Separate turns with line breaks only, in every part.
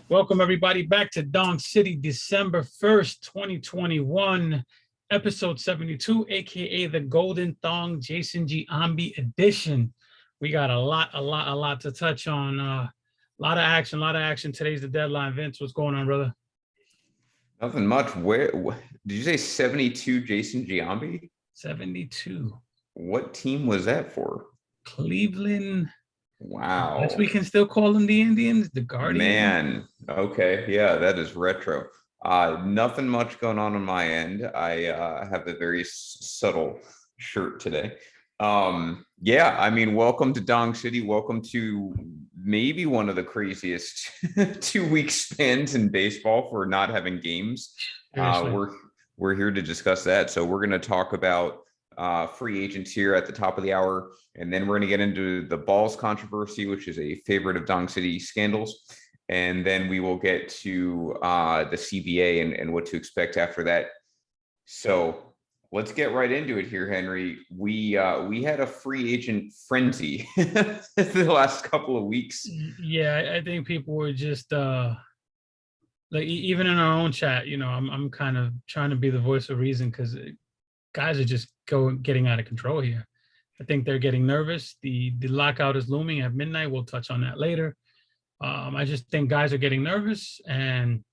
Welcome everybody back to Dong City, December 1st, 2021, episode 72, aka the Golden Thong Jason Giambi edition. We got a lot to touch on. A lot of action. Today's the deadline. Vince, what's going on, brother?
Nothing much. Where did you say 72 Jason Giambi?
72.
What team was that for?
Cleveland.
Wow.
Guess we can still call them the Indians, the Guardians.
Man. Okay. Yeah, that is retro. Nothing much going on my end. I have a very subtle shirt today. Yeah, I mean, welcome to Dong City. Welcome to maybe one of the craziest 2 week spans in baseball for not having games. We're here to discuss that. So we're going to talk about free agents here at the top of the hour, and then we're going to get into the balls controversy, which is a favorite of Dong City scandals. And then we will get to the CBA and what to expect after that. So let's get right into it here, Henry. We had a free agent frenzy the last couple of weeks.
Yeah, I think people were just like, even in our own chat, I'm kind of trying to be the voice of reason because guys are just getting out of control here. I think they're getting nervous. The lockout is looming at midnight. We'll touch on that later. I just think guys are getting nervous and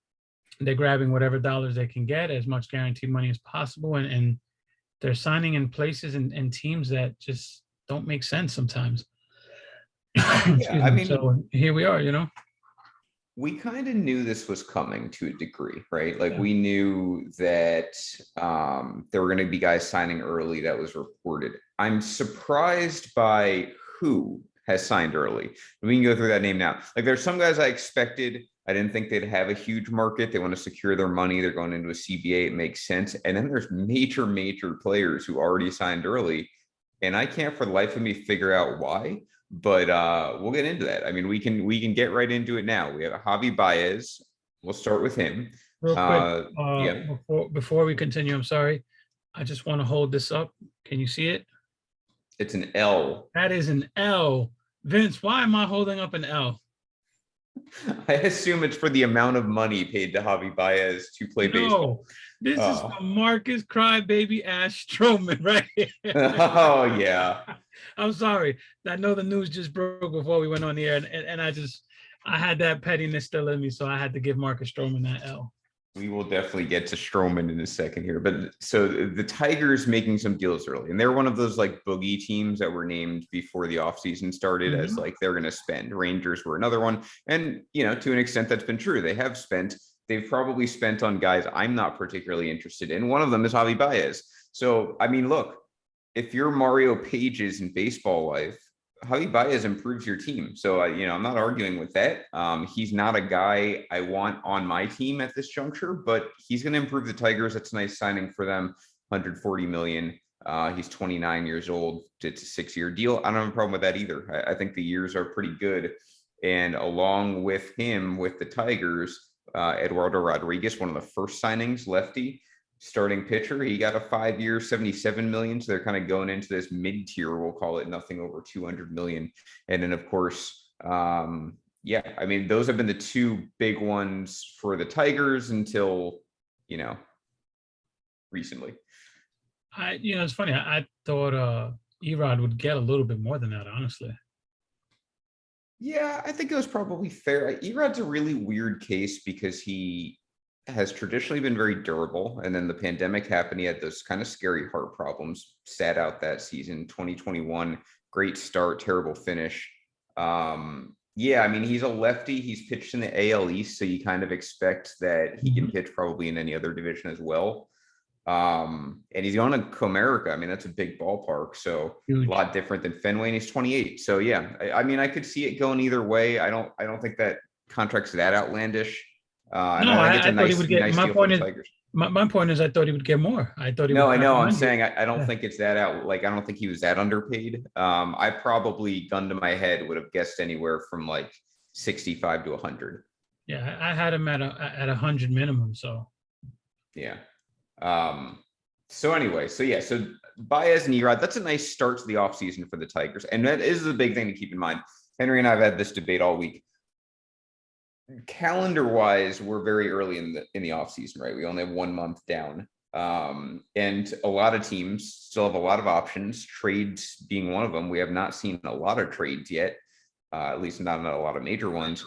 they're grabbing whatever dollars they can get, as much guaranteed money as possible, and they're signing in places and teams that just don't make sense sometimes.
Yeah, I mean,
so here we are,
we kind of knew this was coming to a degree, right? Like, we knew that there were going to be guys signing early. That was reported. I'm surprised by who has signed early. We can go through that name now. Like, there's some guys I expected. I didn't think they'd have a huge market. They want to secure their money. They're going into a CBA. It makes sense. And then there's major players who already signed early. And I can't for the life of me figure out why. But we'll get into that. I mean, we can get right into it now. We have Javi Baez. We'll start with him.
Real quick, before we continue, I'm sorry. I just want to hold this up. Can you see it?
It's an L.
That is an L. Vince, why am I holding up an L?
I assume it's for the amount of money paid to Javi Baez to play baseball.
This is for Marcus Crybaby Ash Stroman, right?
Oh, yeah.
I'm sorry. I know the news just broke before we went on the air, and I had that pettiness still in me, so I had to give Marcus Stroman that L.
We will definitely get to Stroman in a second here. But so the Tigers making some deals early, and they're one of those like boogie teams that were named before the offseason started as like they're going to spend. Rangers were another one. And, to an extent, that's been true. They have spent. They've probably spent on guys I'm not particularly interested in. One of them is Javi Baez. So, I mean, look, if you're Mario Pages in baseball life, Javi Baez improves your team. So, I'm not arguing with that. He's not a guy I want on my team at this juncture, but he's going to improve the Tigers. That's a nice signing for them. $140 million. He's 29 years old. It's a 6-year deal. I don't have a problem with that either. I think the years are pretty good. And along with him, with the Tigers, Eduardo Rodriguez, one of the first signings, lefty, starting pitcher. He got a 5-year, $77 million. So they're kind of going into this mid-tier, we'll call it, nothing over $200 million. And then, of course, I mean, those have been the two big ones for the Tigers until, recently.
It's funny. I thought Erod would get a little bit more than that, honestly.
Yeah, I think it was probably fair. Erod's a really weird case because he has traditionally been very durable. And then the pandemic happened. He had those kind of scary heart problems, sat out that season, 2021, great start, terrible finish. I mean, he's a lefty. He's pitched in the AL East, so you kind of expect that he can pitch probably in any other division as well. And he's going to Comerica. I mean, that's a big ballpark. So huge. A lot different than Fenway, and he's 28. So yeah, I mean, I could see it going either way. I don't think that contract's that outlandish.
I thought he would get. My point is, I thought he would get more. I thought he.
No, I know. I'm saying I don't think it's that out. Like, I don't think he was that underpaid. I probably, gun to my head, would have guessed anywhere from like 65 to 100.
Yeah, I had him at 100 minimum. So.
Yeah. So anyway, so Baez and Erod, that's a nice start to the offseason for the Tigers. And that is the big thing to keep in mind. Henry and I have had this debate all week. calendar wise, we're very early in the off season, right? We only have 1 month down. And a lot of teams still have a lot of options, trades being one of them. We have not seen a lot of trades yet, at least not a lot of major ones.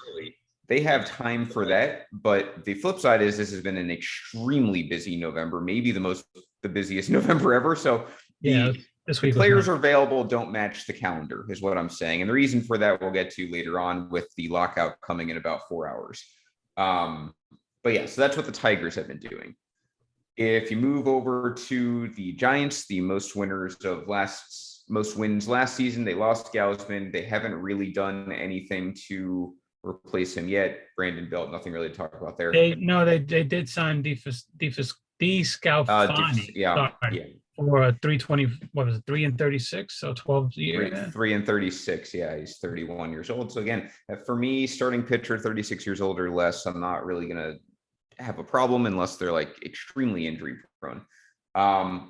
They have time for that, but the flip side is this has been an extremely busy November, maybe the busiest November ever. So
Yeah,
the
this
the
week was
players
nuts.
are available don't match the calendar is what I'm saying. And the reason for that we'll get to later on with the lockout coming in about 4 hours. But yeah, so that's what the Tigers have been doing. If you move over to the Giants, the most wins last season, they lost Gausman. They haven't really done anything to replace him yet. Brandon Belt, nothing really to talk about there.
They did sign Scalfani.
Yeah,
For 320, what was it, 3 and 36, so 12 years.
3 and 36. Yeah, he's 31 years old. So again, for me, starting pitcher, 36 years old or less, I'm not really gonna have a problem unless they're like extremely injury prone.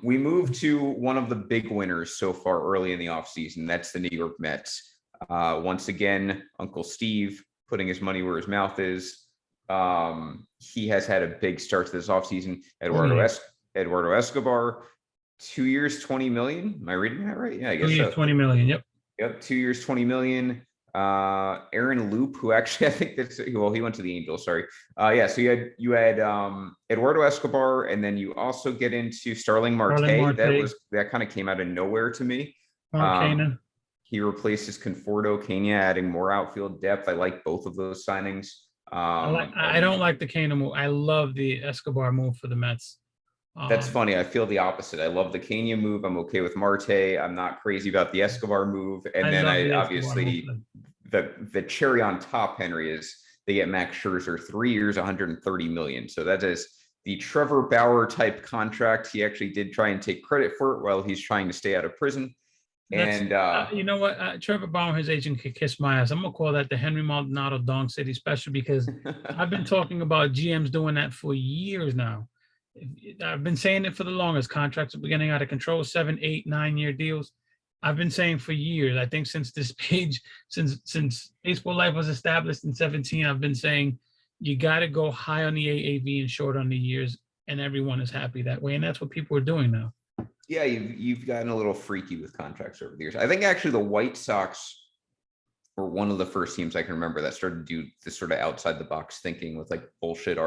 We move to one of the big winners so far early in the offseason. That's the New York Mets. Once again, Uncle Steve putting his money where his mouth is. He has had a big start to this offseason. Eduardo Escobar, 2 years, 20 million. Am I reading that right? Yeah, I guess
2 years,
so.
20 million. Yep.
2 years, 20 million. Aaron Loop, who actually I think he went to the Angels. Sorry. So you had Eduardo Escobar, and then you also get into Starling Marte. That kind of came out of nowhere to me. He replaces Conforto Kenya, adding more outfield depth. I like both of those signings.
I don't like the Kenya move. I love the Escobar move for the Mets.
That's funny. I feel the opposite. I love the Kenya move. I'm okay with Marte. I'm not crazy about the Escobar move. And then I obviously the cherry on top, Henry, is they get Max Scherzer, 3 years, 130 million. So that is the Trevor Bauer type contract. He actually did try and take credit for it while he's trying to stay out of prison. And
you know what? Trevor Bauer, his agent, could kiss my ass. I'm gonna call that the Henry Maldonado Dong City special, because I've been talking about GMs doing that for years now. I've been saying it for the longest. Contracts are getting out of control, 7, 8, 9 year deals. I've been saying for years. I think since this page, since Baseball Life was established in 17, I've been saying you got to go high on the AAV and short on the years, and everyone is happy that way. And that's what people are doing now.
Yeah, you've gotten a little freaky with contracts over the years. I think actually the White Sox were one of the first teams I can remember that started to do this sort of outside the box thinking with like bullshit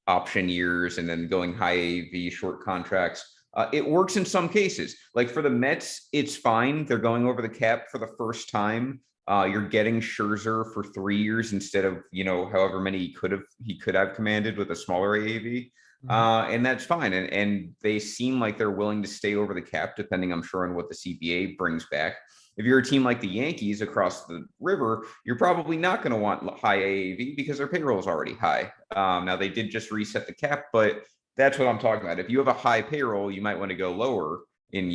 option years and then going high AAV short contracts. It works in some cases. Like for the Mets, it's fine. They're going over the cap for the first time. You're getting Scherzer for 3 years instead of, however many he could have commanded with a smaller AAV. And that's fine. And they seem like they're willing to stay over the cap, depending, I'm sure, on what the CBA brings back. If you're a team like the Yankees across the river, you're probably not going to want high AAV because their payroll is already high. Now, they did just reset the cap, but that's what I'm talking about. If you have a high payroll, you might want to go lower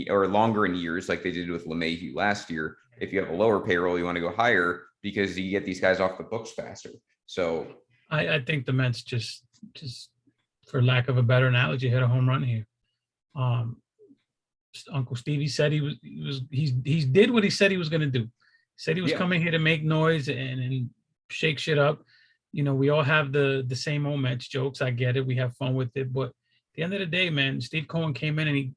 or longer in years, like they did with LeMahieu last year. If you have a lower payroll, you want to go higher because you get these guys off the books faster. So
I think the Mets just for lack of a better analogy, hit a home run here. Uncle Stevie said he did what he said he was going to do. He said he was coming here to make noise and shake shit up. We all have the same old Mets jokes. I get it. We have fun with it. But at the end of the day, man, Steve Cohen came in and he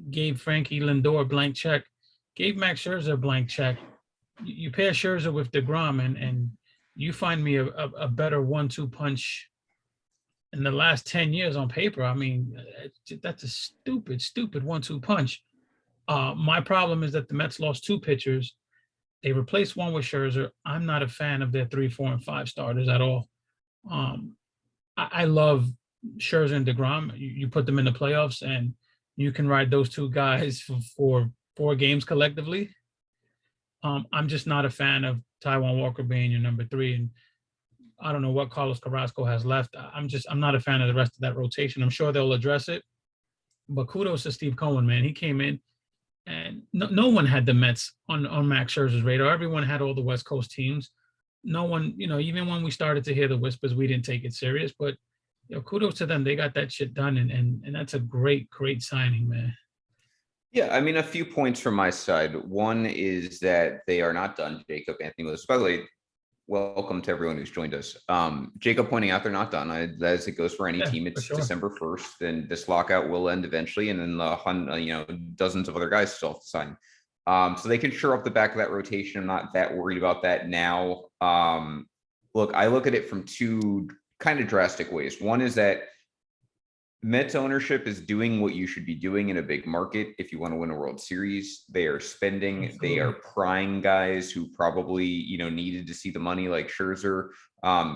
gave Frankie Lindor a blank check, gave Max Scherzer a blank check. You pair Scherzer with DeGrom and you find me a better 1-2 punch in the last 10 years on paper. I mean, that's a stupid 1-2 punch. My problem is that the Mets lost 2 pitchers. They replaced one with Scherzer. I'm not a fan of their 3, 4, and 5 starters at all. I love Scherzer and DeGrom. You put them in the playoffs and you can ride those 2 guys for 4 games collectively. I'm just not a fan of Taijuan Walker being your number 3. And I don't know what Carlos Carrasco has left. I'm not a fan of the rest of that rotation. I'm sure they'll address it. But kudos to Steve Cohen, man. He came in and no one had the Mets on Max Scherzer's radar. Everyone had all the West Coast teams. No one, even when we started to hear the whispers, we didn't take it serious. But kudos to them. They got that shit done. And that's a great signing, man.
Yeah, I mean, a few points from my side. One is that they are not done, Jacob Anthony Lewis. By the way, welcome to everyone who's joined us. Jacob pointing out they're not done. As it goes for any team, it's
sure.
December 1st, and this lockout will end eventually, and then dozens of other guys still have to sign. So they can shore up the back of that rotation. I'm not that worried about that now. Look, I look at it from two kind of drastic ways. One is that Mets ownership is doing what you should be doing in a big market. If you want to win a World Series, they are spending,
Absolutely.
They are prying guys who probably, needed to see the money, like Scherzer.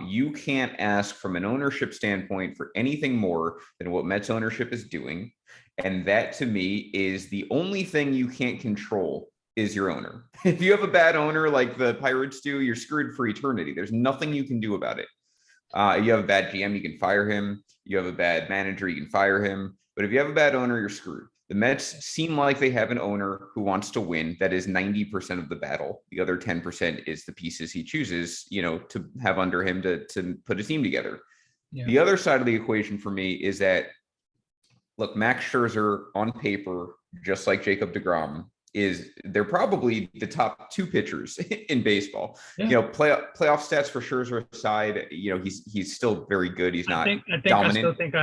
You can't ask from an ownership standpoint for anything more than what Mets ownership is doing. And that to me is the only thing you can't control is your owner. If you have a bad owner like the Pirates do, you're screwed for eternity. There's nothing you can do about it. You have a bad GM, you can fire him. You have a bad manager, you can fire him. But if you have a bad owner, you're screwed. The Mets seem like they have an owner who wants to win. That is 90% of the battle. The other 10% is the pieces he chooses, to have under him to put a team together. Yeah. The other side of the equation for me is that, look, Max Scherzer on paper, just like Jacob deGrom, they're probably the top two pitchers in baseball. Yeah. Playoff stats for Scherzer aside, he's still very good. He's not dominant. I still
think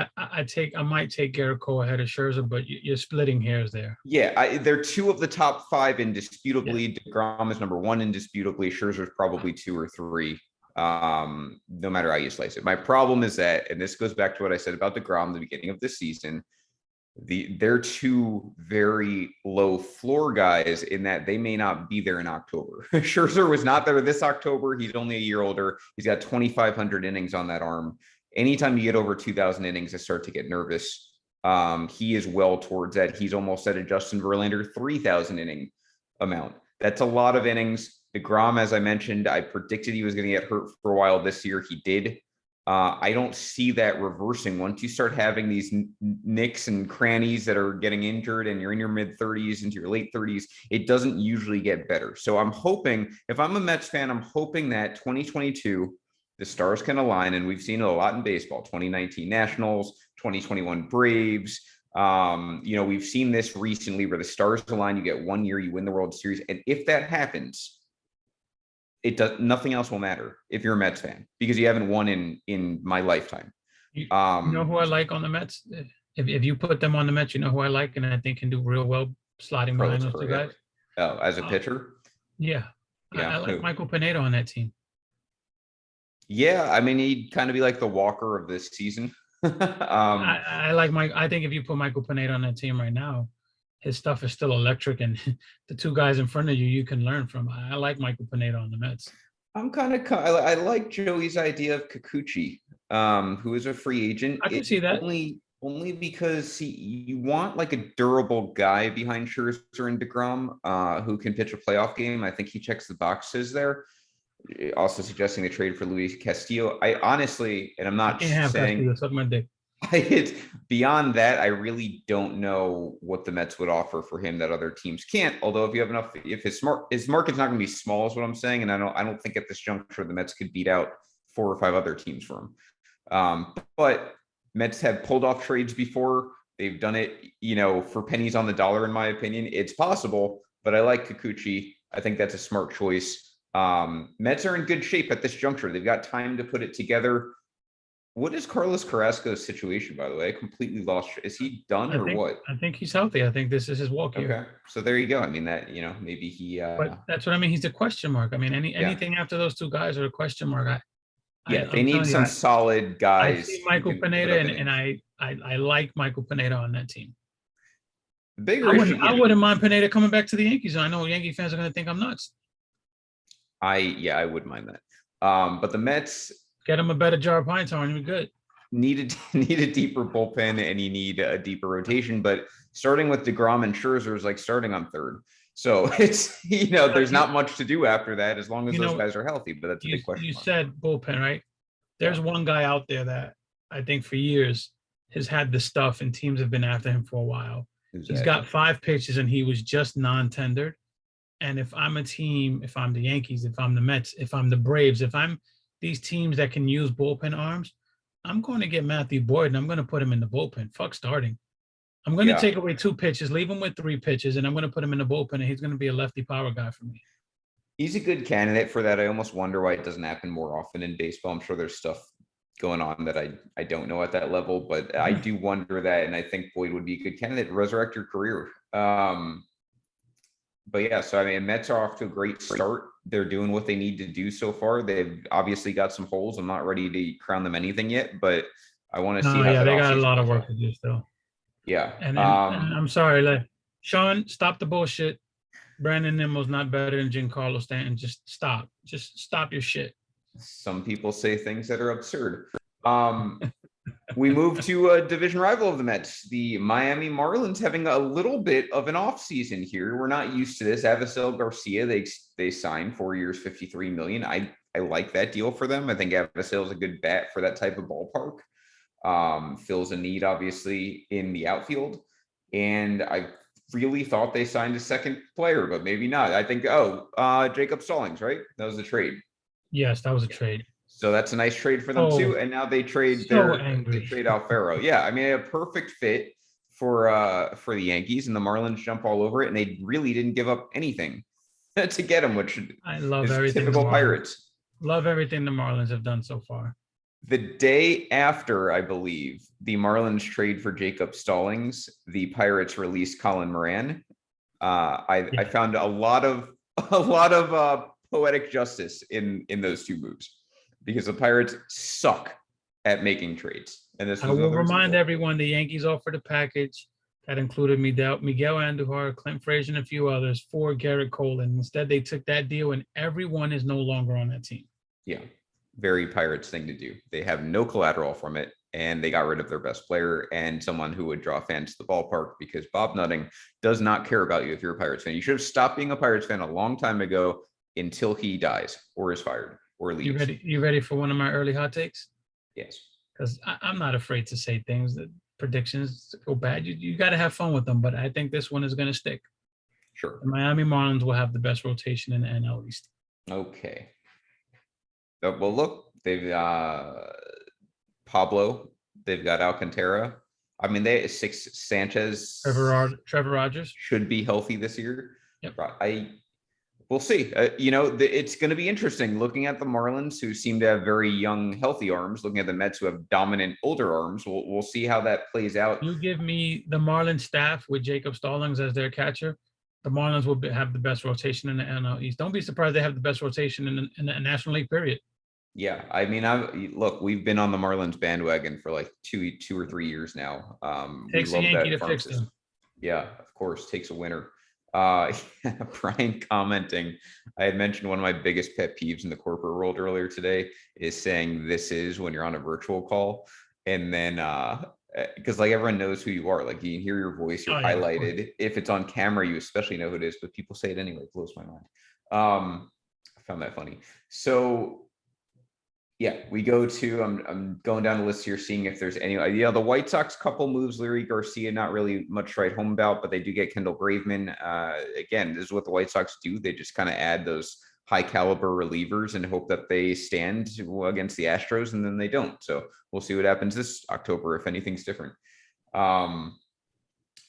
I might take Garrett Cole ahead of Scherzer, but you're splitting hairs there.
Yeah, they're two of the top five indisputably. Yeah. DeGrom is number one indisputably. Scherzer's probably two or three. No matter how you slice it. My problem is that, and this goes back to what I said about DeGrom at the beginning of this season, they're two very low floor guys in that they may not be there in October. Scherzer was not there this October. He's only a year older. He's got 2,500 innings on that arm. Anytime you get over 2,000 innings, I start to get nervous. He is well towards that. He's almost at a Justin Verlander 3,000 inning amount. That's a lot of innings. DeGrom, as I mentioned, I predicted he was going to get hurt for a while this year. He did. I don't see that reversing once you start having these nicks and crannies that are getting injured and you're in your mid 30s into your late 30s. It doesn't usually get better. So I'm hoping, if I'm a Mets fan, I'm hoping that 2022, the stars can align. And we've seen it a lot in baseball, 2019 Nationals, 2021 Braves. We've seen this recently where the stars align, you get 1 year, you win the World Series. And if that happens, nothing else will matter if you're a Mets fan because you haven't won in my lifetime.
You know who I like on the Mets? If you put them on the Mets, you know who I like and I think can do real well sliding behind those two guys.
Oh, as a pitcher?
Yeah. I like Michael Pineda on that team.
Yeah, I mean, he'd kind of be like the Walker of this season.
I think if you put Michael Pineda on that team right now, his stuff is still electric, and the two guys in front of you can learn from. I like Michael Pineda on the Mets.
I like Joey's idea of Kikuchi, who is a free agent.
I can see that.
Only because you want like a durable guy behind Scherzer and DeGrom, who can pitch a playoff game. I think he checks the boxes there. Also suggesting a trade for Luis Castillo. I honestly, and I'm not saying it's beyond that. I really don't know what the Mets would offer for him that other teams can't. Although if you have enough, if his market's not going to be small, is what I'm saying. And I don't think at this juncture the Mets could beat out 4 or 5 other teams for him. But Mets have pulled off trades before. They've done it, for pennies on the dollar. In my opinion, it's possible. But I like Kikuchi. I think that's a smart choice. Mets are in good shape at this juncture. They've got time to put it together. What is Carlos Carrasco's situation, by the way? I completely lost. Is he done or what?
I think he's healthy. I think this is his walk year.
Okay. So there you go. I mean, that, maybe he.
But that's what I mean. He's a question mark. I mean, anything after those two guys are a question mark.
They need some solid guys.
I see Michael Pineda, and I like Michael Pineda on that team.
The bigger issue.
I wouldn't mind Pineda coming back to the Yankees. I know Yankee fans are going to think I'm nuts.
I wouldn't mind that. But the Mets.
Get him a better jar of pine tar and you're good.
Need a deeper bullpen and you need a deeper rotation. But starting with DeGrom and Scherzer is like starting on third. So it's, there's not much to do after that as long as those guys are healthy. But that's a big question.
You said bullpen, right? There's one guy out there that I think for years has had the stuff and teams have been after him for a while. Exactly. He's got 5 pitches and he was just non-tendered. And if I'm a team, if I'm the Yankees, if I'm the Mets, if I'm the Braves, if I'm these teams that can use bullpen arms, I'm going to get Matthew Boyd and I'm going to put him in the bullpen. Fuck starting. I'm going to take away 2 pitches, leave him with 3 pitches, and I'm going to put him in the bullpen, and he's going to be a lefty power guy for me.
He's a good candidate for that. I almost wonder why it doesn't happen more often in baseball. I'm sure there's stuff going on that I don't know at that level, but I do wonder that, and I think Boyd would be a good candidate to resurrect your career. But yeah, so I mean, Mets are off to a great start. They're doing what they need to do so far. They've obviously got some holes. I'm not ready to crown them anything yet, but I want to see
No,
how
yeah,
that
they got a
offseason
lot of
plays
work
out.
to do still.
Yeah.
And I'm sorry, like Sean, stop the bullshit. Brandon Nimmo's not better than Giancarlo Stanton. Just stop. Just stop your shit.
Some people say things that are absurd. We move to a division rival of the Mets, the Miami Marlins, having a little bit of an off season here. We're not used to this. Avisel Garcia, they signed 4 years, $53 million. I like that deal for them. I think Avisel is a good bat for that type of ballpark. Fills a need, obviously, in the outfield. And I really thought they signed a second player, but maybe not. I think, Jacob Stallings, right? That was a trade.
Yes, that was a trade.
So that's a nice trade for them
Oh,
too. And now they trade
so
they
angry.
trade Alfaro. Yeah, I mean a perfect fit for the Yankees, and the Marlins jump all over it, and they really didn't give up anything to get him, which
I love
is
everything the
typical
Marlins.
Pirates.
Love everything the Marlins have done so far.
The day after, I believe, the Marlins trade for Jacob Stallings, the Pirates released Colin Moran. I found a lot of poetic justice in those two moves, because the Pirates suck at making trades. And this
I
was
will
another
remind
example.
everyone the Yankees offered a package that included Miguel Andujar, Clint Frazier, and a few others for Garrett Cole. And instead, they took that deal, and everyone is no longer on that team.
Yeah, very Pirates thing to do. They have no collateral from it, and they got rid of their best player and someone who would draw fans to the ballpark, because Bob Nutting does not care about you if you're a Pirates fan. You should have stopped being a Pirates fan a long time ago, until he dies or is fired or leaves.
You ready for one of my early hot takes?
Yes.
Because I'm not afraid to say things that predictions go bad. You got to have fun with them, but I think this one is going to stick.
Sure.
The Miami Marlins will have the best rotation in the NL East.
Okay. Well, look, they've Pablo, they've got Alcantara. I mean, Sanchez.
Trevor Rogers
should be healthy this year.
Yep.
We'll see. It's going to be interesting looking at the Marlins, who seem to have very young, healthy arms. Looking at the Mets, who have dominant, older arms. We'll see how that plays out.
You give me the Marlins staff with Jacob Stallings as their catcher. The Marlins will have the best rotation in the NL East. Don't be surprised they have the best rotation in the National League, period.
Yeah, I mean, we've been on the Marlins bandwagon for like two or 3 years now.
Takes a Yankee to fix them.
Yeah, of course, takes a winner. Brian commenting, I had mentioned one of my biggest pet peeves in the corporate world earlier today is saying "this is" when you're on a virtual call, and then because like everyone knows who you are, like you can hear your voice, you're highlighted. If it's on camera, you especially know who it is, but people say it anyway. It blows my mind. I found that funny. So yeah, we go to, I'm going down the list here, seeing if there's any, the White Sox couple moves, Larry Garcia, not really much to write home about, but they do get Kendall Graveman. Again, this is what the White Sox do. They just kind of add those high caliber relievers and hope that they stand against the Astros, and then they don't. So we'll see what happens this October, if anything's different.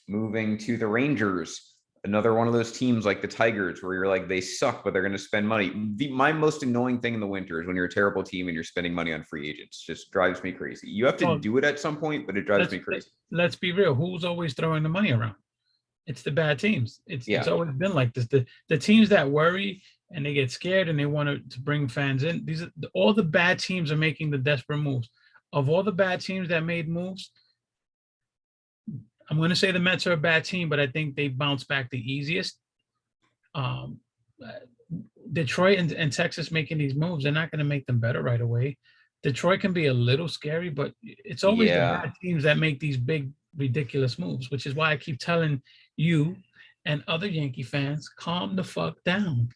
Moving to the Rangers. Another one of those teams like the Tigers, where you're like, they suck, but they're going to spend money. My most annoying thing in the winter is when you're a terrible team and you're spending money on free agents. Just drives me crazy. You have to do it at some point, but it drives me crazy.
Let's be real. Who's always throwing the money around? It's the bad teams. It's always been like this. The teams that worry and they get scared and they want to bring fans in. All the bad teams are making the desperate moves. Of all the bad teams that made moves, I'm going to say the Mets are a bad team, but I think they bounce back the easiest. Detroit and Texas making these moves, they're not going to make them better right away. Detroit can be a little scary, but it's always the bad teams that make these big, ridiculous moves, which is why I keep telling you and other Yankee fans, calm the fuck down.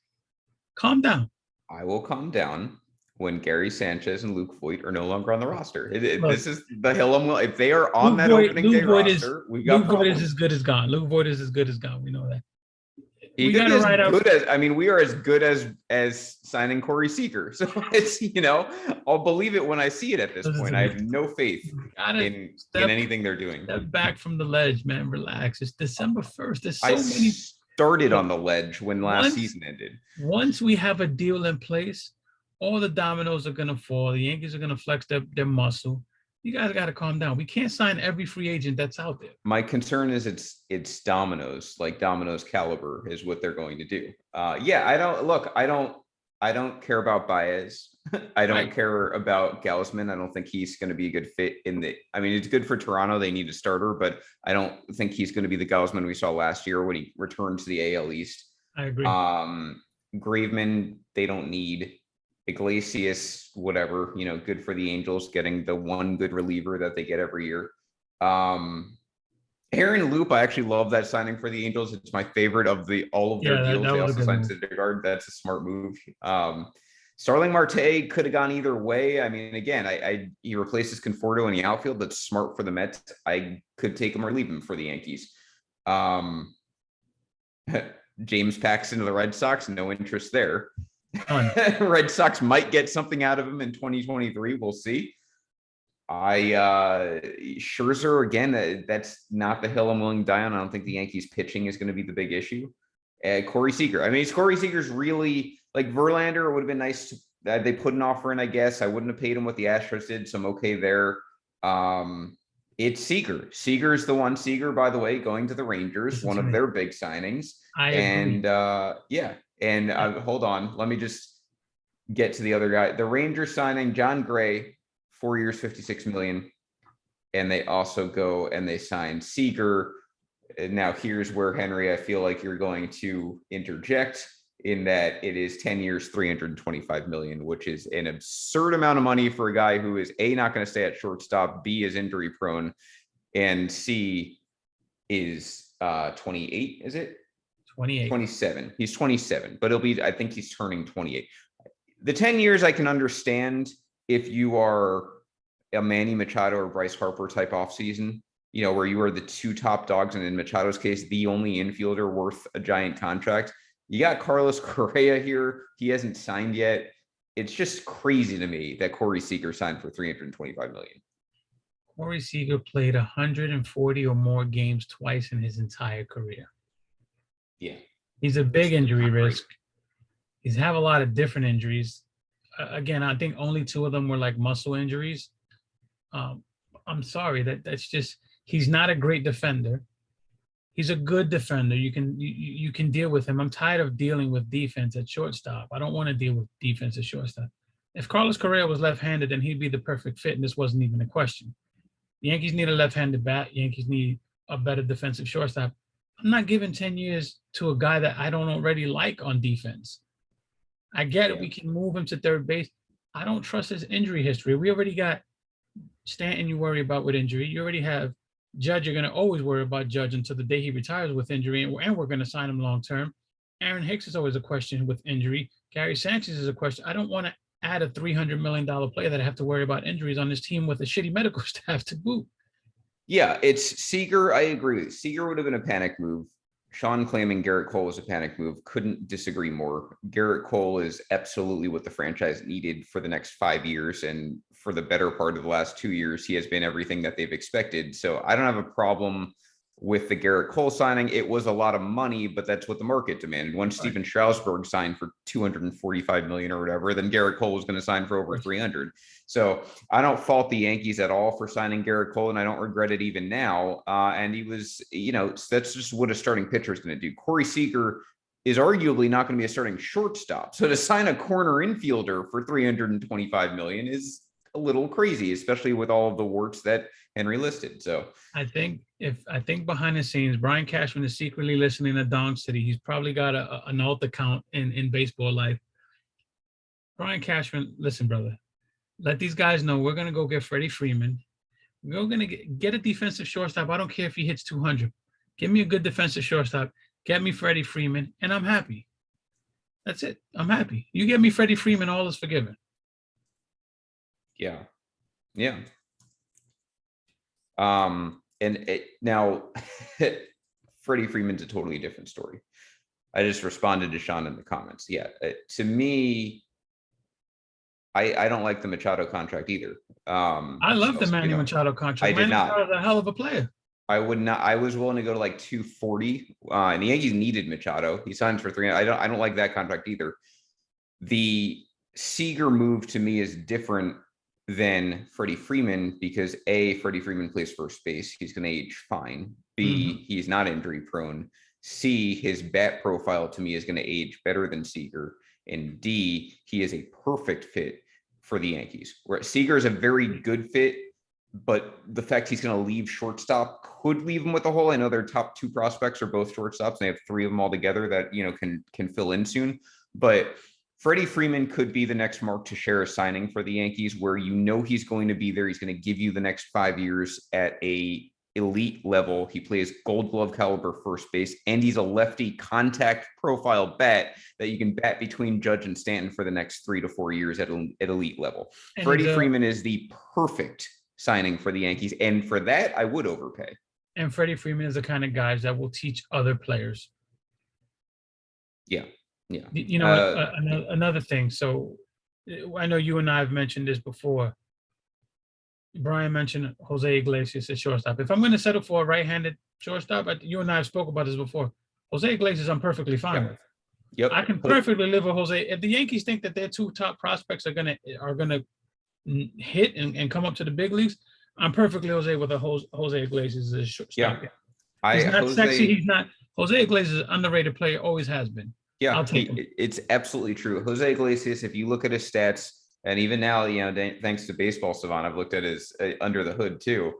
Calm down.
I will calm down when Gary Sanchez and Luke Voit are no longer on the roster. This is the hill I'm willing. If they are on that opening day roster, we got
Luke Voit is as good as gone. Luke Voit is as good as gone. We know that.
We are as good as signing Corey Seager. So it's, I'll believe it when I see it at this point. I have no faith in anything they're doing.
Step back from the ledge, man. Relax. It's December 1st. There's so many.
started on the ledge when last season ended.
Once we have a deal in place, all the dominoes are going to fall. The Yankees are going to flex their muscle. You guys got to calm down. We can't sign every free agent that's out there.
My concern is it's dominoes, like dominoes caliber is what they're going to do. I don't care about Baez. I don't care about Gausman. I don't think he's going to be a good fit it's good for Toronto. They need a starter, but I don't think he's going to be the Gausman we saw last year when he returned to the AL East.
I agree.
Graveman, they don't need. Iglesias, whatever, good for the Angels, getting the one good reliever that they get every year. Aaron Loop, I actually love that signing for the Angels. It's my favorite of all of their deals. They also signed Syndergaard. That's a smart move. Starling Marte could have gone either way. I mean, again, he replaces Conforto in the outfield. That's smart for the Mets. I could take him or leave him for the Yankees. James Paxton to the Red Sox, no interest there. Red Sox might get something out of him in 2023. We'll see. Scherzer, again, that's not the hill I'm willing to die on. I don't think the Yankees pitching is going to be the big issue. Corey Seager. Corey Seager's really like Verlander. It would have been nice that they put an offer in, I guess. I wouldn't have paid him what the Astros did, so I'm okay there. It's Seager. Seager's the one. Seager, by the way, going to the Rangers, one of their big signings. Hold on. Let me just get to the other guy. The Rangers signing John Gray, 4 years, $56 million. And they also go and they sign Seager. Now, here's where, Henry, I feel like you're going to interject in that it is 10 years, $325 million, which is an absurd amount of money for a guy who is A, not going to stay at shortstop, B, is injury prone, and C is 28, is it? 27. He's 27, but I think he's turning 28. The 10 years I can understand if you are a Manny Machado or Bryce Harper type offseason, where you are the two top dogs, and in Machado's case, the only infielder worth a giant contract. You got Carlos Correa here. He hasn't signed yet. It's just crazy to me that Corey Seager signed for $325 million.
Corey Seager played 140 or more games twice in his entire career.
Yeah.
He's a big injury risk. He's have a lot of different injuries. Again, I think only two of them were like muscle injuries. I'm sorry, that's just, he's not a great defender. He's a good defender. You can deal with him. I'm tired of dealing with defense at shortstop. I don't want to deal with defense at shortstop. If Carlos Correa was left-handed, then he'd be the perfect fit, and this wasn't even a question. The Yankees need a left-handed bat. Yankees need a better defensive shortstop. I'm not giving 10 years to a guy that I don't already like on defense. I get it. We can move him to third base. I don't trust his injury history. We already got Stanton you worry about with injury. You already have Judge. You're going to always worry about Judge until the day he retires with injury, and we're going to sign him long-term. Aaron Hicks is always a question with injury. Gary Sanchez is a question. I don't want to add a $300 million player that I have to worry about injuries on this team with a shitty medical staff to boot.
Yeah, it's Seager. I agree. Seager would have been a panic move. Sean claiming Garrett Cole was a panic move. Couldn't disagree more. Garrett Cole is absolutely what the franchise needed for the next 5 years. And for the better part of the last 2 years, he has been everything that they've expected. So I don't have a problem with the Garrett Cole signing. It was a lot of money, but that's what the market demanded. When Steven Strasburg signed for $245 million or whatever, then Garrett Cole was going to sign for over 300. So I don't fault the Yankees at all for signing Garrett Cole, and I don't regret it even now. And he was, that's just what a starting pitcher is going to do. Corey Seager is arguably not going to be a starting shortstop. So to sign a corner infielder for $325 million is a little crazy, especially with all of the warts that Henry listed. So
I think behind the scenes, Brian Cashman is secretly listening to Dong City. He's probably got an alt account in baseball life. Brian Cashman, listen, brother, let these guys know we're going to go get Freddie Freeman. We're going to get a defensive shortstop. I don't care if he hits 200. Give me a good defensive shortstop. Get me Freddie Freeman, and I'm happy. That's it. I'm happy. You get me Freddie Freeman, all is forgiven.
Yeah. Yeah. Now Freddie Freeman's a totally different story. I just responded to Sean in the comments. Yeah. To me, I don't like the Machado contract either.
I love the Manny Machado contract.
I did not.
Machado's a hell of a player.
I would not. I was willing to go to like 240. And the Yankees needed Machado. He signs for 3. I don't like that contract either. The Seager move to me is different than Freddie Freeman because Freddie Freeman plays first base. He's going to age fine. B, he's not injury prone. C, his bat profile to me is going to age better than Seager. And D, he is a perfect fit for the Yankees. Where Seager is a very good fit, but the fact he's going to leave shortstop could leave him with a hole. I know their top 2 prospects are both shortstops. And they have 3 of them all together that, can fill in soon. But Freddie Freeman could be the next Mark Teixeira signing for the Yankees, where he's going to be there. He's going to give you the next 5 years at a elite level. He plays Gold Glove caliber first base, and he's a lefty contact profile bat that you can bat between Judge and Stanton for the next 3 to 4 years at elite level. And Freddie Freeman is the perfect signing for the Yankees, and for that, I would overpay.
And Freddie Freeman is the kind of guys that will teach other players.
Yeah.
Another thing. So I know you and I have mentioned this before. Brian mentioned Jose Iglesias at shortstop. If I'm going to settle for a right-handed shortstop, you and I have spoke about this before. Jose Iglesias, I'm perfectly fine with.
Yep.
I can perfectly live with Jose. If the Yankees think that their 2 top prospects are gonna hit and come up to the big leagues, I'm perfectly with a Jose Iglesias as a shortstop.
Yeah.
He's not sexy. He's not. Jose Iglesias is an underrated player. Always has been.
Yeah, it's absolutely true. Jose Iglesias, if you look at his stats, and even now, thanks to Baseball Savant, I've looked at his under the hood too.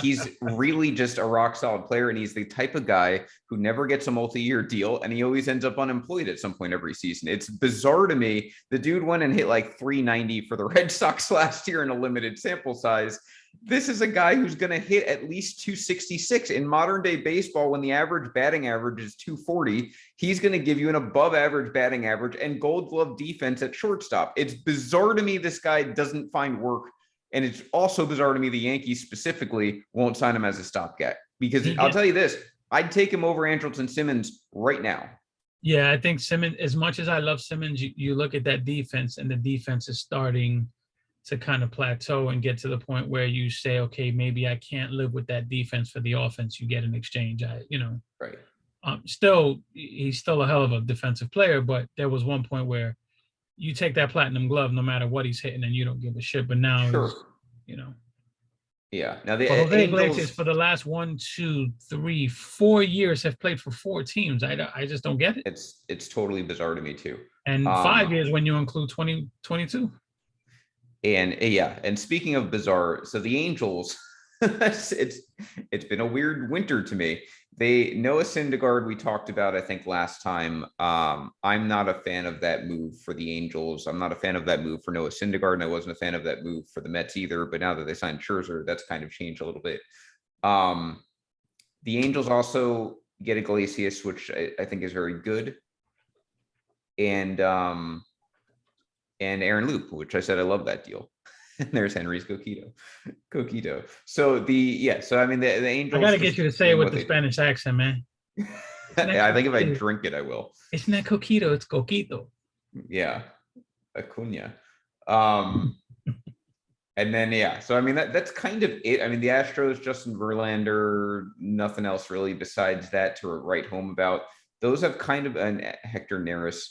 He's really just a rock solid player, and he's the type of guy who never gets a multi-year deal, and he always ends up unemployed at some point every season. It's bizarre to me. The dude went and hit like 390 for the Red Sox last year in a limited sample size. This is a guy who's going to hit at least 266 in modern day baseball. When the average batting average is 240, he's going to give you an above average batting average and Gold Glove defense at shortstop. It's bizarre to me this guy doesn't find work. And it's also bizarre to me the Yankees specifically won't sign him as a stopgap, because I'll tell you this, I'd take him over Andrelton Simmons right now.
Yeah, I think Simmons, as much as I love Simmons, you look at that defense, and the defense is starting to kind of plateau and get to the point where you say, okay, maybe I can't live with that defense for the offense you get in exchange.
Right.
He's still a hell of a defensive player, but there was one point where you take that platinum glove no matter what he's hitting and you don't give a shit. But now,
Yeah. Now the
Jose Iglesias for the last 1, 2, 3, 4 years have played for 4 teams. I just don't get it.
It's totally bizarre to me too.
And 5 years when you include 2022.
And speaking of bizarre, so the Angels, it's been a weird winter to me. Noah Syndergaard, we talked about, I think last time. I'm not a fan of that move for the Angels. I'm not a fan of that move for Noah Syndergaard, and I wasn't a fan of that move for the Mets either. But now that they signed Scherzer, that's kind of changed a little bit. The Angels also get Iglesias, which I think is very good. And Aaron Loop, which I said I love that deal. And there's Henry's Coquito. So I mean the Angels.
I gotta get you to say it with the Spanish accent, man.
I think if I drink it, I will.
It's not Coquito, it's Coquito.
Yeah, Acuna. And then so I mean that's kind of it. I mean the Astros, Justin Verlander, nothing else really besides that to write home about. Those have kind of Hector Neris.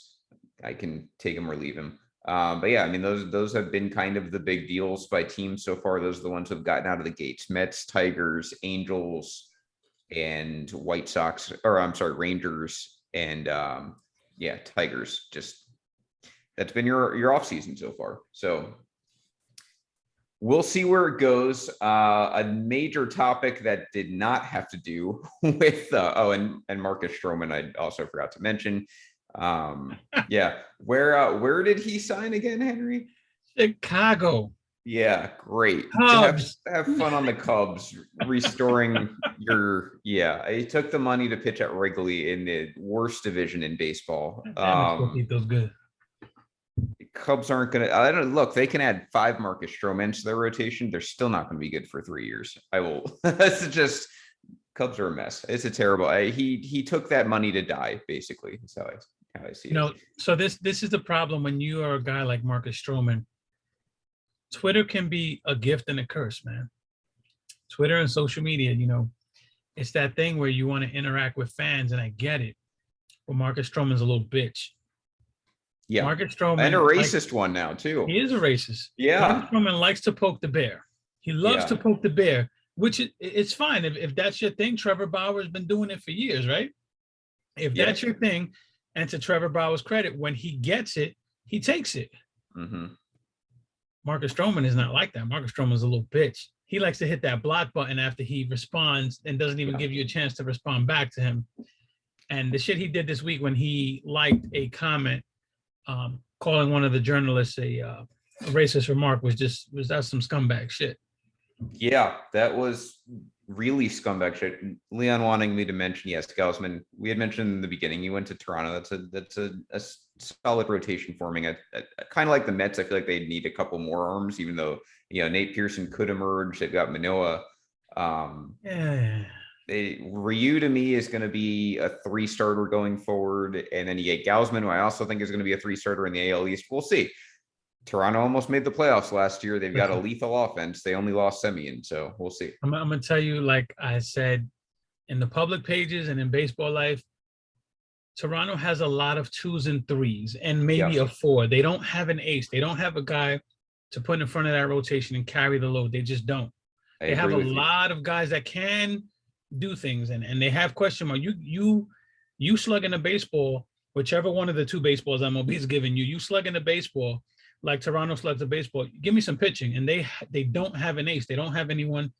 I can take him or leave him. But yeah, I mean, those have been kind of the big deals by teams so far. Those are the ones who have gotten out of the gates: Mets, Tigers, Angels, and White Sox, or I'm sorry, Rangers, and Tigers. Just that's been your off season so far. So we'll see where it goes. A major topic that did not have to do with and Marcus Stroman, I also forgot to mention. Where did he sign again, Henry?
Chicago.
Yeah, great. Have fun on the Cubs, restoring he took the money to pitch at Wrigley in the worst division in baseball.
Those good.
Cubs aren't gonna look, they can add 5 Marcus Stroman to their rotation. They're still not gonna be good for 3 years. I will that's just Cubs are a mess. It's a terrible. He took that money to die, basically. That's how I see it.
So this is the problem when you are a guy like Marcus Stroman. Twitter can be a gift and a curse, man. Twitter and social media, it's that thing where you want to interact with fans, and I get it. But Marcus Stroman's a little bitch.
Yeah.
Marcus Stroman,
and a racist one now too.
He is a racist.
Yeah.
Marcus Stroman likes to poke the bear. He loves to poke the bear, which it's fine. If that's your thing, Trevor Bauer has been doing it for years, right? If that's your thing, and to Trevor Bauer's credit, when he gets it, he takes it.
Mm-hmm.
Marcus Stroman is not like that. Marcus Stroman's a little bitch. He likes to hit that block button after he responds and doesn't even give you a chance to respond back to him. And the shit he did this week when he liked a comment calling one of the journalists a racist remark that's some scumbag shit.
Yeah, that was really scumbag shit. Leon wanting me to mention, yes, Gausman. We had mentioned in the beginning, he went to Toronto. That's a solid rotation forming. I kind of like the Mets. I feel like they need a couple more arms, even though Nate Pearson could emerge. They've got Manoah. Ryu to me is going to be a 3-starter going forward, and then you get Gausman, who I also think is going to be a 3-starter in the AL East. We'll see. Toronto almost made the playoffs last year. They've got a lethal offense. They only lost Semien, so we'll see.
I'm going to tell you, like I said, in the public pages and in baseball life, Toronto has a lot of 2s and 3s and maybe a 4. They don't have an ace. They don't have a guy to put in front of that rotation and carry the load. They just don't. They have a lot of guys that can do things, and they have question mark. You slugging a baseball, whichever one of the 2 baseballs MLB is giving you, you slugging a baseball like Toronto slugs a baseball. Give me some pitching, and they don't have an ace. They don't have anyone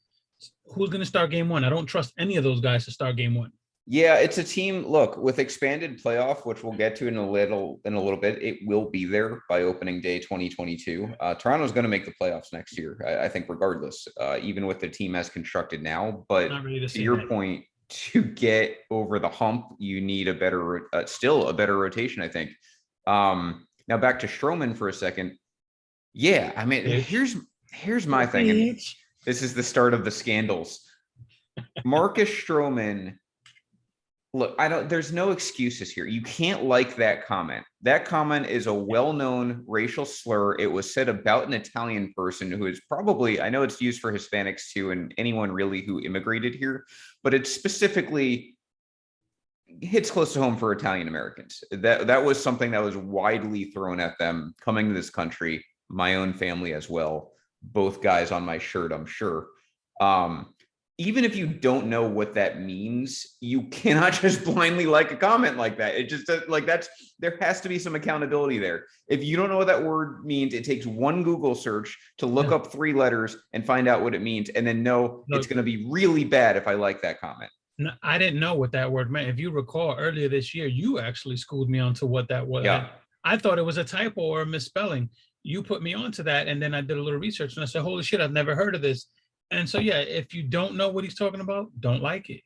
who's going to start game 1. I don't trust any of those guys to start game 1.
Yeah, it's a team. Look, with expanded playoff, which we'll get to in a little bit, it will be there by opening day 2022. Toronto's going to make the playoffs next year, I think, regardless, even with the team as constructed now. But to your point, to get over the hump, you need still a better rotation, I think. Now back to Stroman for a second. Yeah, I mean, here's my thing. And this is the start of the scandals. Marcus Stroman. Look, there's no excuses here. You can't like that comment. That comment is a well-known racial slur. It was said about an Italian person who is probably, I know it's used for Hispanics too, and anyone really who immigrated here, but it specifically hits close to home for Italian Americans. That was something that was widely thrown at them coming to this country, my own family as well. Both guys on my shirt, I'm sure. Even if you don't know what that means, you cannot just blindly like a comment like that. It just there has to be some accountability there. If you don't know what that word means, it takes one Google search to look up 3 letters and find out what it means. And then it's going to be really bad if I like that comment.
No, I didn't know what that word meant. If you recall, earlier this year, you actually schooled me onto what that was.
Yeah.
I thought it was a typo or a misspelling. You put me onto that, and then I did a little research, and I said, holy shit, I've never heard of this. And so, yeah, if you don't know what he's talking about, don't like it.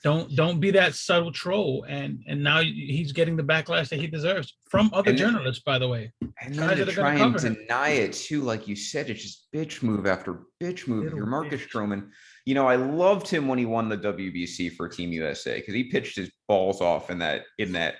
Don't be that subtle troll. And now he's getting the backlash that he deserves from other journalists, by the way.
And then to try and deny it too, like you said, it's just bitch move after bitch move. You're Marcus Stroman. I loved him when he won the WBC for Team USA because he pitched his balls off in that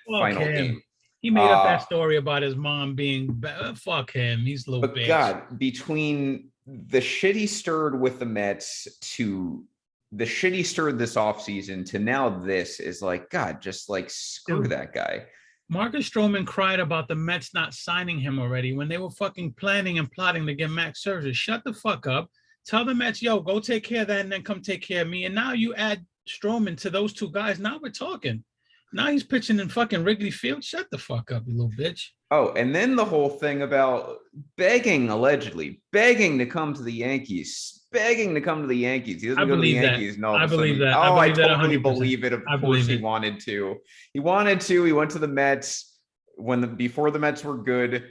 final game.
He made up that story about his mom being fuck him. He's a little bitch.
God, between the shit he stirred with the Mets to the shit he stirred this offseason to now this is like, God, just like screw that guy.
Marcus Stroman cried about the Mets not signing him already when they were fucking planning and plotting to get Max Scherzer. Shut the fuck up. Tell the Mets, yo, go take care of that and then come take care of me. And now you add Stroman to those 2 guys. Now we're talking. Now he's pitching in fucking Wrigley Field. Shut the fuck up, you little bitch.
Oh, and then the whole thing about allegedly begging to come to the Yankees. He doesn't go to the Yankees. No,
I believe that.
Oh, I totally
100%.
believe it. Of course he wanted to. He went to the Mets before the Mets were good.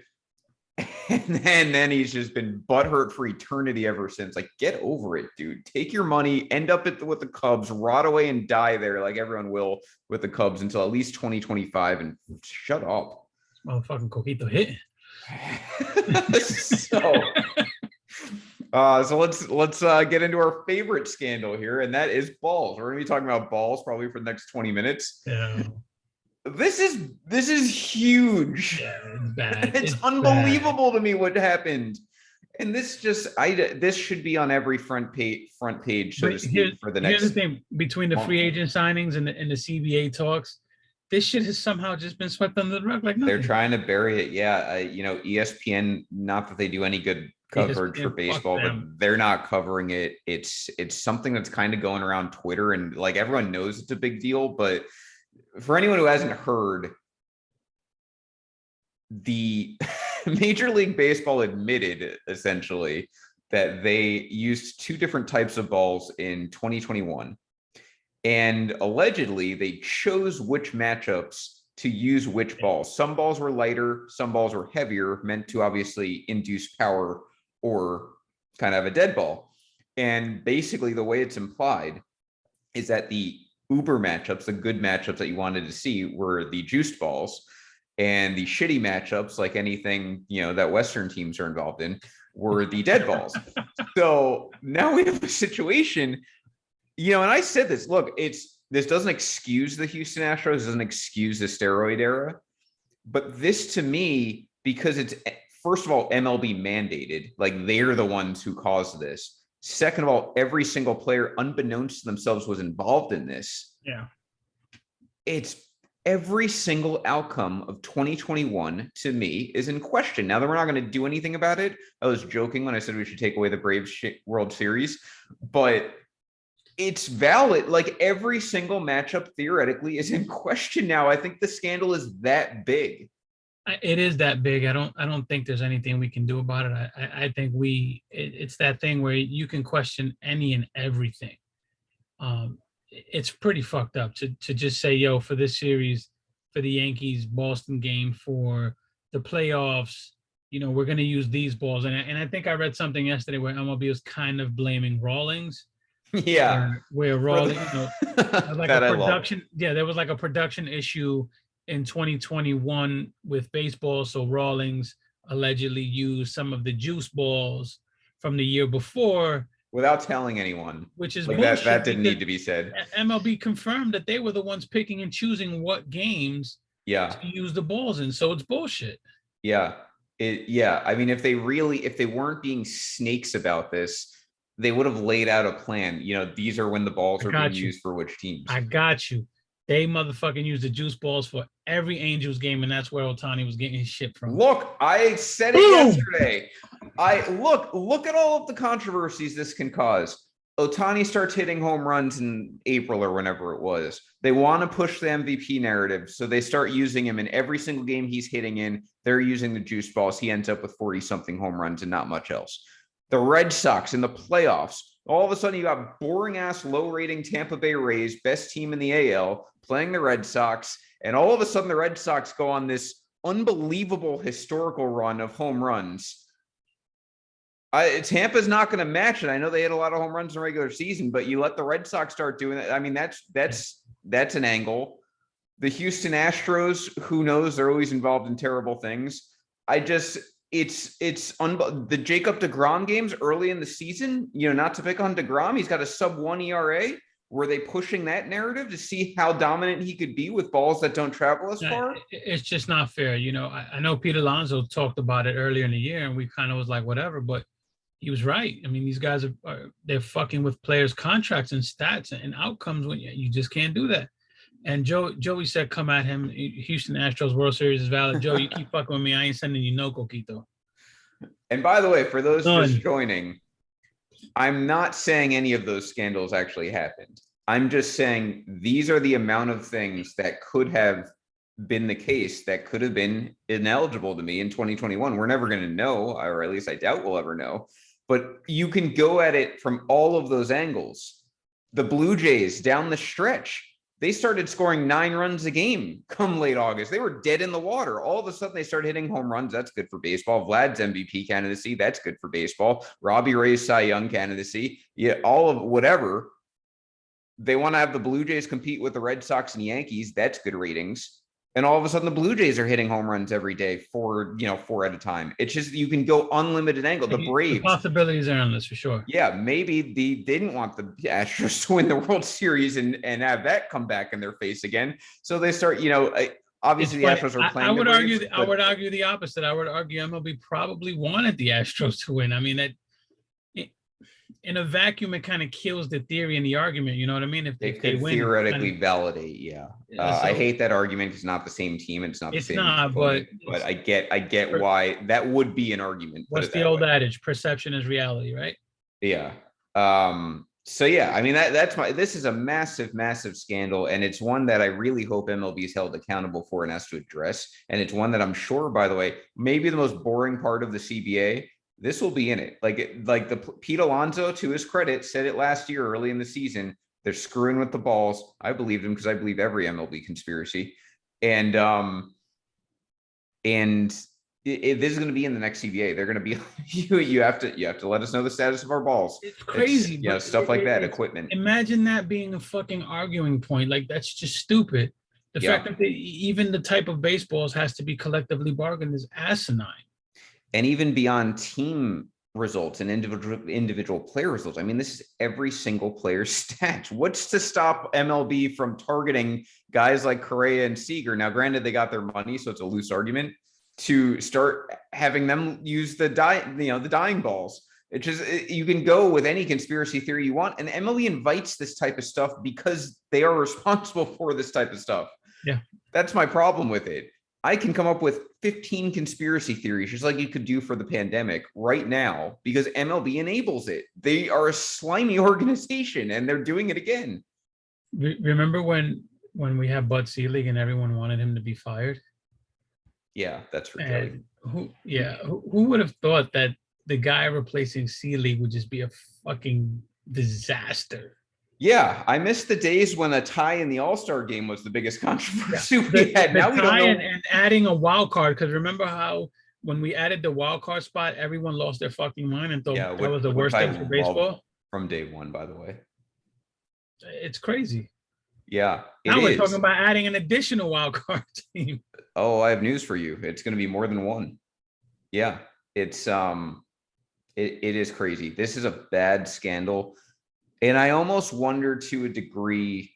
And then he's just been butthurt for eternity ever since. Like, get over it, dude. Take your money, end up with the Cubs, rot away and die there like everyone will with the Cubs until at least 2025 and shut up.
Motherfucking Coquito hitting.
So let's get into our favorite scandal here, and that is balls. We're gonna be talking about balls probably for the next 20 minutes.
Yeah.
This is huge.
Yeah, it's bad.
It's unbelievable to me what happened. And this should be on every front page, so
But
to speak, for the
here's the
next
thing: between the
month.
free agent signings and the CBA talks, this shit has somehow just been swept under the rug like nothing.
They're trying to bury it. Yeah, ESPN. Not that they do any good coverage for baseball, but they're not covering it. It's something that's kind of going around Twitter, and like everyone knows it's a big deal. But for anyone who hasn't heard, the Major League Baseball admitted essentially that they used two different types of balls in 2021. And allegedly, they chose which matchups to use which balls. Some balls were lighter, some balls were heavier, meant to obviously induce power or kind of a dead ball. And basically, the way it's implied is that the uber matchups, the good matchups that you wanted to see, were the juiced balls. And the shitty matchups, like anything, that Western teams are involved in, were the dead balls. So now we have a situation, and I said this, look, this doesn't excuse the Houston Astros, doesn't excuse the steroid era. But this to me, because it's, first of all, MLB mandated, like they're the ones who caused this. Second of all, every single player, unbeknownst to themselves, was involved in this.
Yeah.
It's every single outcome of 2021 to me is in question. Now that we're not going to do anything about it, I was joking when I said we should take away the Braves World Series, but it's valid. Like every single matchup theoretically is in question now. I think the scandal is that big.
It is that big. I don't think there's anything we can do about it. I think it's that thing where you can question any and everything. It's pretty fucked up to just say, yo, for this series, for the Yankees Boston game, for the playoffs, we're going to use these balls. And I think I read something yesterday where MLB was kind of blaming Rawlings.
Yeah.
Where Rawlings, like a production. Yeah, there was like a production issue in 2021 with baseball. So Rawlings allegedly used some of the juice balls from the year before
without telling anyone,
which is
like
bullshit.
That didn't need to be said.
MLB confirmed that they were the ones picking and choosing what games to use the balls in. So it's bullshit.
Yeah. I mean, if they weren't being snakes about this, they would have laid out a plan. These are when the balls are being used for which teams.
I got you. They motherfucking used the juice balls for every Angels game, and that's where Ohtani was getting his shit from.
Look, I said it yesterday. Look at all of the controversies this can cause. Ohtani starts hitting home runs in April or whenever it was. They want to push the MVP narrative, so they start using him in every single game he's hitting in. They're using the juice balls. He ends up with 40-something home runs and not much else. The Red Sox in the playoffs, all of a sudden you got boring-ass, low-rating Tampa Bay Rays, best team in the AL, playing the Red Sox, and all of a sudden the Red Sox go on this unbelievable historical run of home runs. Tampa's not going to match it. I know they had a lot of home runs in the regular season, but you let the Red Sox start doing that. I mean, that's an angle. The Houston Astros, who knows? They're always involved in terrible things. It's the Jacob deGrom games early in the season, not to pick on deGrom. He's got a sub-1 ERA. Were they pushing that narrative to see how dominant he could be with balls that don't travel as far?
It's just not fair. I know Pete Alonso talked about it earlier in the year, and we kind of was like, whatever, but he was right. I mean, these guys they're fucking with players' contracts and stats and outcomes when you just can't do that. And Joey said, come at him. Houston Astros World Series is valid. Joe, you keep fucking with me. I ain't sending you no coquito.
And by the way, for those just joining, I'm not saying any of those scandals actually happened. I'm just saying these are the amount of things that could have been the case that could have been ineligible to me in 2021. We're never going to know, or at least I doubt we'll ever know. But you can go at it from all of those angles. The Blue Jays down the stretch, they started scoring 9 runs a game come late August. They were dead in the water. All of a sudden, they started hitting home runs. That's good for baseball. Vlad's MVP candidacy. That's good for baseball. Robbie Ray's Cy Young candidacy. Yeah, all of whatever. They want to have the Blue Jays compete with the Red Sox and Yankees. That's good ratings. And all of a sudden, the Blue Jays are hitting home runs every day for 4 at a time. It's just you can go unlimited angle. The Braves.
The possibilities are on this for sure.
Yeah, maybe they didn't want the Astros to win the World Series and have that come back in their face again. So they start, Obviously, the Astros are playing.
I would argue. I would argue the opposite. I would argue MLB probably wanted the Astros to win. I mean, that in a vacuum, it kind of kills the theory and the argument. You know what I mean? If
they
they
could
win,
theoretically validate. Yeah, I hate that argument. It's not the same team. It's not the same.
But
I get why that would be an argument.
What's the old adage? Perception is reality, right?
Yeah. So yeah, I mean this is a massive, massive scandal, and it's one that I really hope MLB is held accountable for and has to address. And it's one that I'm sure, by the way, maybe the most boring part of the CBA. This will be in it. Pete Alonso, to his credit, said it last year early in the season. They're screwing with the balls. I believed him because I believe every MLB conspiracy. And this is going to be in the next CBA. They're going to be you have to let us know the status of our balls.
It's crazy.
Stuff like that, equipment.
Imagine that being a fucking arguing point. Like, that's just stupid. The fact that even the type of baseballs has to be collectively bargained is asinine.
And even beyond team results and individual player results. I mean, this is every single player's stats. What's to stop MLB from targeting guys like Correa and Seager? Now, granted, they got their money, so it's a loose argument, to start having them use the dying balls. It's just, you can go with any conspiracy theory you want, and MLB invites this type of stuff because they are responsible for this type of stuff.
Yeah,
that's my problem with it. I can come up with 15 conspiracy theories, just like you could do for the pandemic right now, because MLB enables it. They are a slimy organization, and they're doing it again.
Remember when we had Bud Selig and everyone wanted him to be fired?
Yeah, that's ridiculous.
Who would have thought that the guy replacing Selig would just be a fucking disaster?
Yeah, I miss the days when a tie in the All-Star game was the biggest controversy we had. Now we don't know.
And adding a wild card, because remember how when we added the wild card spot, everyone lost their fucking mind and thought that was the worst thing for baseball?
From day one, by the way.
It's crazy.
Yeah.
Now we're talking about adding an additional wild card team.
Oh, I have news for you. It's going to be more than one. Yeah, it's it is crazy. This is a bad scandal. And I almost wonder to a degree,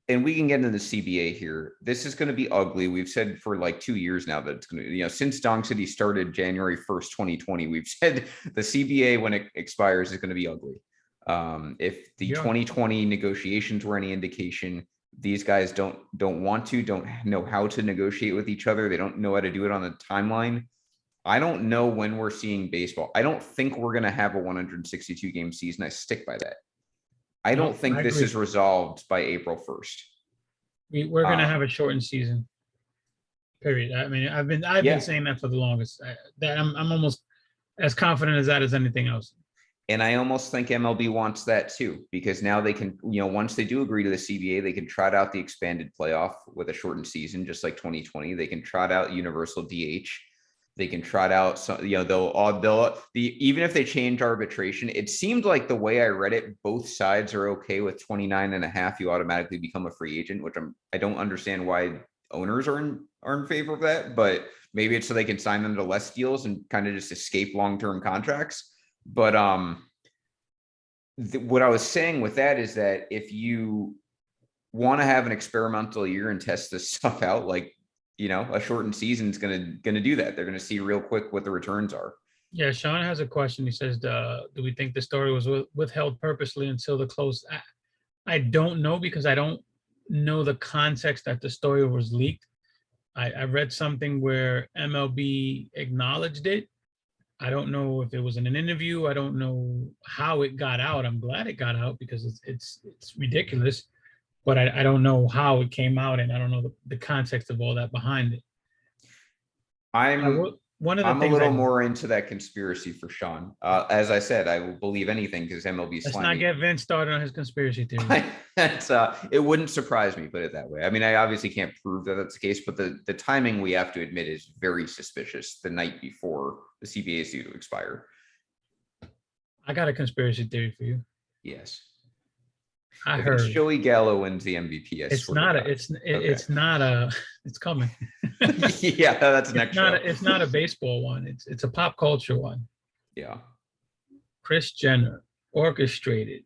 and we can get into the CBA here. This is going to be ugly. We've said for like 2 years now that it's going to, since Dong City started January 1st, 2020, we've said the CBA, when it expires, is going to be ugly. If the 2020 negotiations were any indication, these guys don't know how to negotiate with each other. They don't know how to do it on the timeline. I don't know when we're seeing baseball. I don't think we're going to have a 162 game season. I stick by that. I don't think this is resolved by April 1st.
We're going to have a shortened season. Period. I mean, I've been saying that for the longest. I'm almost as confident as that as anything else.
And I almost think MLB wants that too, because now they can, once they do agree to the CBA, they can trot out the expanded playoff with a shortened season, just like 2020. They can trot out universal DH. They can trot out some, even if they change arbitration, it seemed like the way I read it, both sides are okay with 29.5. You automatically become a free agent, which I don't understand why owners are in favor of that, but maybe it's so they can sign them to less deals and kind of just escape long-term contracts. But what I was saying with that is that if you want to have an experimental year and test this stuff out, like, a shortened season is going to do that. They're going to see real quick what the returns are.
Yeah, Sean has a question. He says, do we think the story was withheld purposely until the close? I don't know, because I don't know the context that the story was leaked. I read something where MLB acknowledged it. I don't know if it was in an interview. I don't know how it got out. I'm glad it got out because it's ridiculous. But I don't know how it came out, and I don't know the context of all that behind it.
I'm a little more into that conspiracy for Sean. As I said, I will believe anything because MLB.
Let's not get Vince started on his conspiracy theory.
It wouldn't surprise me, put it that way. I mean, I obviously can't prove that that's the case, but the timing, we have to admit, is very suspicious. The night before the CBA is due to expire. I
got a conspiracy theory for you.
Yes.
I heard
Joey Gallo wins the MVP.
It's coming.
Yeah, that's next show.
It's not a baseball one. It's a pop culture one.
Yeah.
Kris Jenner orchestrated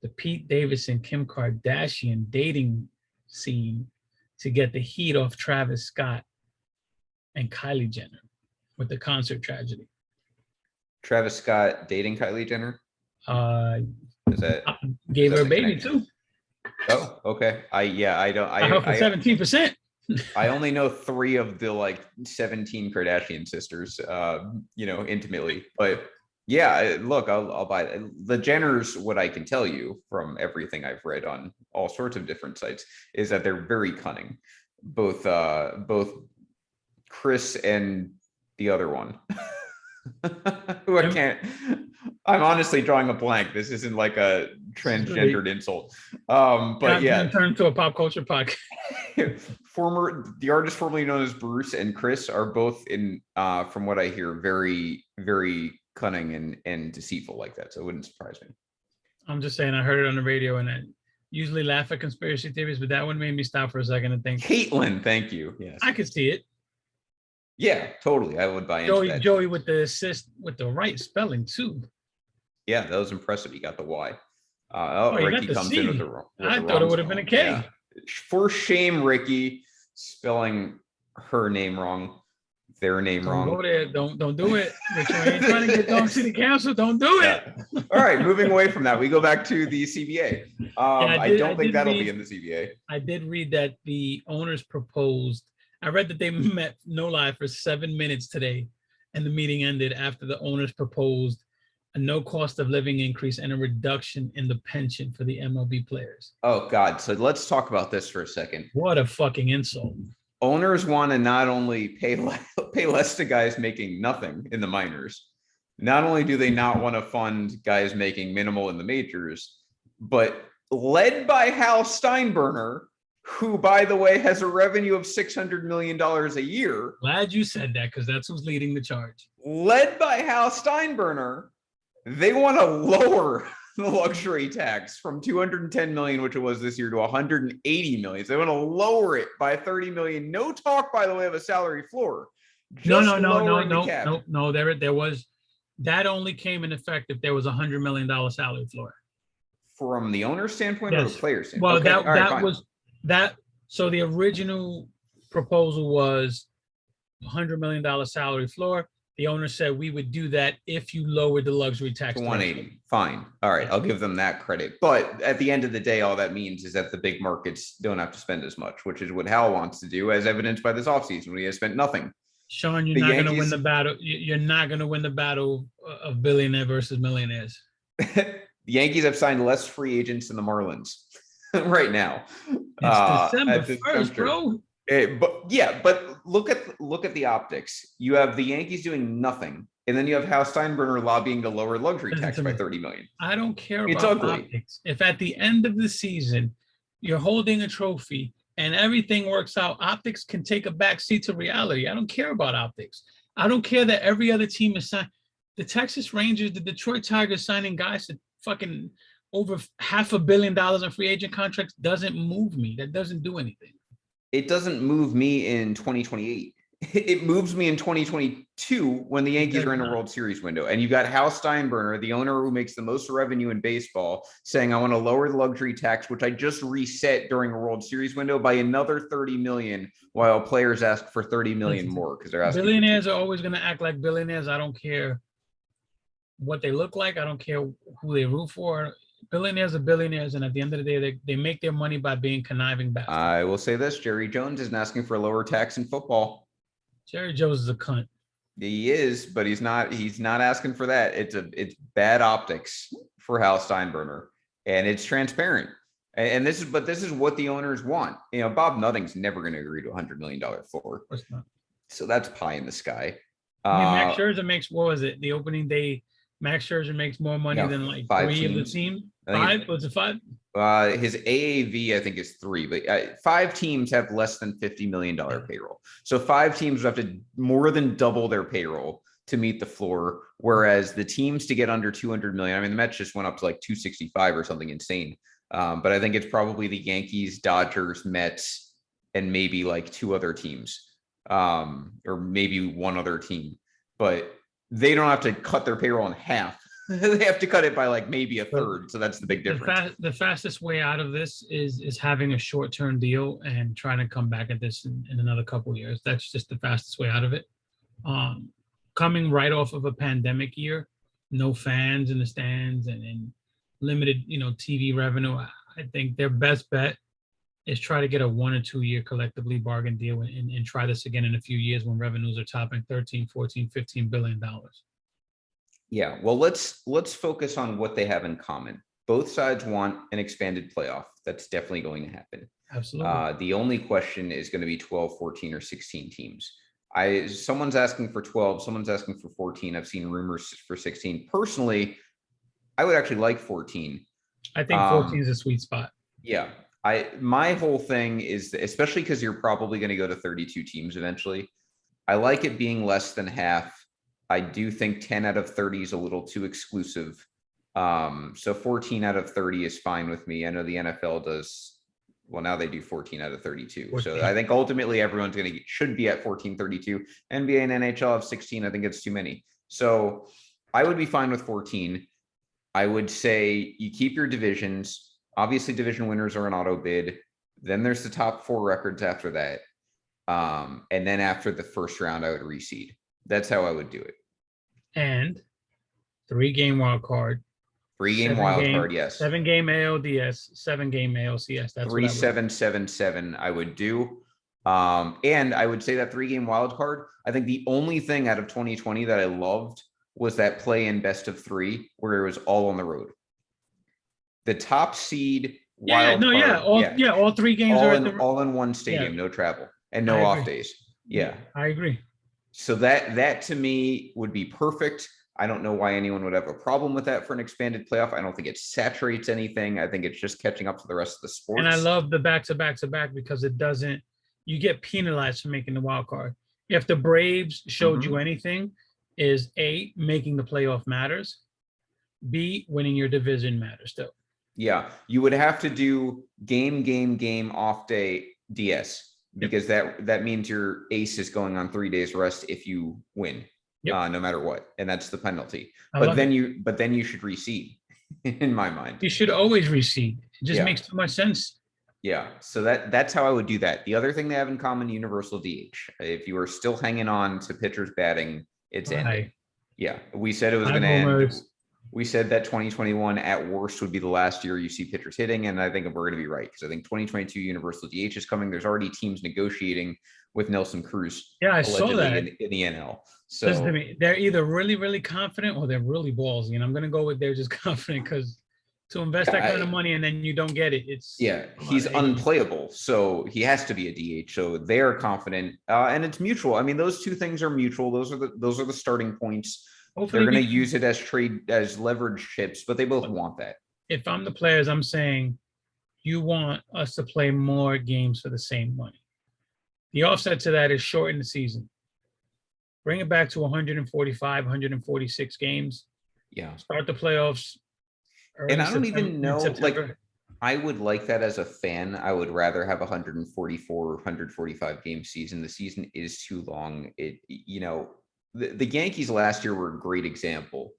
the Pete Davidson, Kim Kardashian dating scene to get the heat off Travis Scott and Kylie Jenner with the concert tragedy.
Travis Scott dating Kylie Jenner? Is that
gave her a baby
connection?
too?
Oh, okay. I don't.
I hope for 17%.
I only know 3 of the like 17 Kardashian sisters, intimately. But yeah, look, I'll buy it. The Jenners. What I can tell you from everything I've read on all sorts of different sites is that they're very cunning. Both Chris and the other one, who I can't. I'm honestly drawing a blank. This isn't like a transgendered insult. But yeah,
turn into a pop culture podcast.
The artist formerly known as Bruce and Chris are both in, from what I hear, very, very cunning and deceitful like that. So it wouldn't surprise me.
I'm just saying, I heard it on the radio, and I usually laugh at conspiracy theories, but that one made me stop for a second and think.
Caitlin, thank you. Yes,
I could see it.
Yeah, totally. I would buy into that.
Joey with the assist with the right spelling too.
Yeah, that was impressive. He got the Y.
Ricky comes in with the wrong. I thought it would have been a K. Yeah.
For shame, Ricky, spelling her name wrong, their name wrong.
Go there. Don't do it. Rich, you ain't trying to get Dome City Council. Don't do it.
Yeah. All right, moving away from that, we go back to the CBA. I don't think that'll be in the CBA.
I did read that the owners proposed. I read that they met, no lie, for 7 minutes today, and the meeting ended after the owners proposed a no cost of living increase and a reduction in the pension for the MLB players.
Oh, God. So let's talk about this for a second.
What a fucking insult.
Owners want to not only pay less to guys making nothing in the minors, not only do they not want to fund guys making minimal in the majors, but led by Hal Steinbrenner, who, by the way, has a revenue of $600 million a year.
Glad you said that, because that's who's leading the charge.
Led by Hal Steinbrenner, they want to lower the luxury tax from 210 million, which it was this year, to 180 million. So they want to lower it by 30 million. No talk, by the way, of a salary floor.
No. There was, that only came in effect if there was $100 million salary floor.
From the owner's standpoint, yes, or the player's standpoint?
Well, okay. that was that. So the original proposal was $100 million salary floor. The owner said we would do that if you lowered the luxury tax
to 180. Fine. All right. I'll give them that credit. But at the end of the day, all that means is that the big markets don't have to spend as much, which is what Hal wants to do, as evidenced by this offseason when he has spent nothing.
Sean, you're not going to win the battle. You're not going to win the battle of billionaire versus millionaires.
The Yankees have signed less free agents than the Marlins right now.
It's December 1st, bro.
But look at the optics. You have the Yankees doing nothing, and then you have Hal Steinbrenner lobbying to lower luxury tax by 30 million.
I don't care about optics. If at the end of the season you're holding a trophy and everything works out, optics can take a back seat to reality. I don't care about optics. I don't care that every other team is signed. The Texas Rangers, the Detroit Tigers signing guys to fucking over $500 million in free agent contracts doesn't move me. That doesn't do anything.
It doesn't move me in 2028. It moves me in 2022 when the Yankees are in a World Series window. And you got Hal Steinbrenner, the owner who makes the most revenue in baseball, saying, I want to lower the luxury tax, which I just reset during a World Series window, by another 30 million, while players ask for 30 million more because they're asking.
Billionaires are always going to act like billionaires. I don't care what they look like. I don't care who they root for. Billionaires are billionaires, and at the end of the day, they make their money by being conniving bastards.
I will say this: Jerry Jones isn't asking for a lower tax in football.
Jerry Jones is a cunt.
He is, but he's not asking for that. It's bad optics for Hal Steinbrenner, and it's transparent. And this is what the owners want. You know, Bob Nutting's never going to agree to $100 million floor. Of course not. So that's pie in the sky.
I mean, Max Scherzer makes, what was it? The opening day, Max Scherzer makes more money than like 3 of the team. 5? Was it 5?
His AAV, I think, is 3, but 5 teams have less than $50 million payroll. So 5 teams would have to more than double their payroll to meet the floor, whereas the teams to get under 200 million, I mean, the Mets just went up to like 265 or something insane. But I think it's probably the Yankees, Dodgers, Mets, and maybe like 2 other teams, or maybe 1 other team. But they don't have to cut their payroll in half They have to cut it by like maybe a
But
third. So that's the big difference.
The fastest way out of this is having a short-term deal and trying to come back at this in another couple of years. That's just the fastest way out of it. Um, Coming right off of a pandemic year, no fans in the stands and limited, TV revenue. I think their best bet is try to get a 1 or 2 year collectively bargain deal and try this again in a few years when revenues are topping 13, 14, 15 billion dollars.
Yeah, well, let's focus on what they have in common. Both sides want an expanded playoff. That's definitely going to happen.
Absolutely.
The only question is going to be 12, 14, or 16 teams. Someone's asking for 12, someone's asking for 14. I've seen rumors for 16. Personally, I would actually like 14.
I think 14 is a sweet spot.
Yeah. My whole thing is, especially because you're probably going to go to 32 teams eventually, I like it being less than half. I do think 10 out of 30 is a little too exclusive. So 14 out of 30 is fine with me. I know the NFL does, well, now they do 14 out of 32. 14. So I think ultimately everyone's should be at 14, 32. NBA and NHL have 16. I think it's too many. So I would be fine with 14. I would say you keep your divisions. Obviously, division winners are an auto bid. Then there's the top 4 records after that. And then after the first round, I would reseed. That's how I would do it. And
3-game wild card.
3-game wild card, yes.
7-game ALDS, 7-game ALCS. That's
3-7-7-7 I would do. And I would say that 3-game wild card, I think the only thing out of 2020 that I loved was that play in best of 3 where it was all on the road. The top seed wild card.
All 3 games
all in one stadium, no travel and no off days. Yeah.
I agree.
So that to me would be perfect. I don't know why anyone would have a problem with that for an expanded playoff. I don't think it saturates anything. I think it's just catching up to the rest of the sports.
And I love the back-to-back because it doesn't, you get penalized for making the wild card. If the Braves showed you anything, is A, making the playoff matters, B, winning your division matters still.
Yeah, you would have to do game, off day DS. Because that means your ace is going on 3 days rest if you win, no matter what, and that's the penalty. But then you should reseed, in my mind.
You should always reseed. It just makes too much sense.
Yeah, so that's how I would do that. The other thing they have in common: universal DH. If you are still hanging on to pitchers batting, it's ending. Yeah, we said it was going to end. We said that 2021 at worst would be the last year you see pitchers hitting, and I think we're going to be right because I think 2022 universal DH is coming. There's already teams negotiating with Nelson Cruz.
Yeah, I saw that
in the NL. So
listen to me, they're either really, really confident or they're really ballsy, and I'm going to go with they're just confident because to invest that kind of money and then you don't get it,
he's unplayable, so he has to be a DH. So they're confident, and it's mutual. I mean, those two things are mutual. Those are the starting points. Hopefully they're going to use it as leverage chips, but they both want that.
If I'm the players, I'm saying you want us to play more games for the same money. The offset to that is shorten the season. Bring it back to 145, 146 games.
Yeah.
Start the playoffs.
And I don't even know, like, I would like that as a fan. I would rather have 144, 145 game season. The season is too long. The Yankees last year were a great example.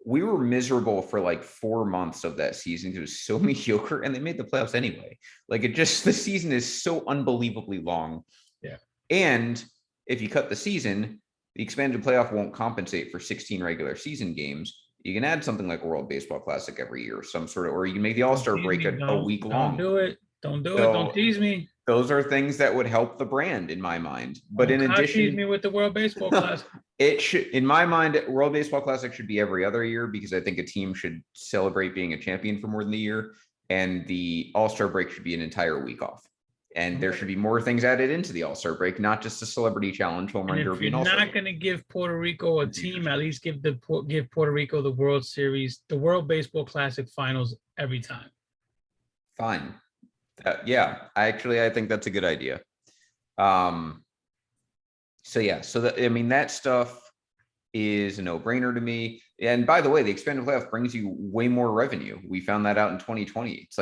We were miserable for like 4 months of that season. It was so mediocre, and they made the playoffs anyway. Like the season is so unbelievably long.
Yeah. And
if you cut the season, the expanded playoff won't compensate for 16 regular season games. You can add something like World Baseball Classic every year, or you can make the All-Star break a week long.
Don't do it. Don't tease me.
Those are things that would help the brand, in my mind. But in addition,
tease me with the World Baseball Classic.
It should, in my mind, World Baseball Classic should be every other year because I think a team should celebrate being a champion for more than a year, and the All-Star break should be an entire week off. And there should be more things added into the All-Star break, not just a celebrity challenge, home run derby, and
All-Star. If you're not going to give Puerto Rico a team, at least give Puerto Rico the World Series, the World Baseball Classic Finals every time.
Fine. I think that's a good idea. That stuff is a no-brainer to me. And by the way, the expanded playoff brings you way more revenue. We found that out in 2020. It's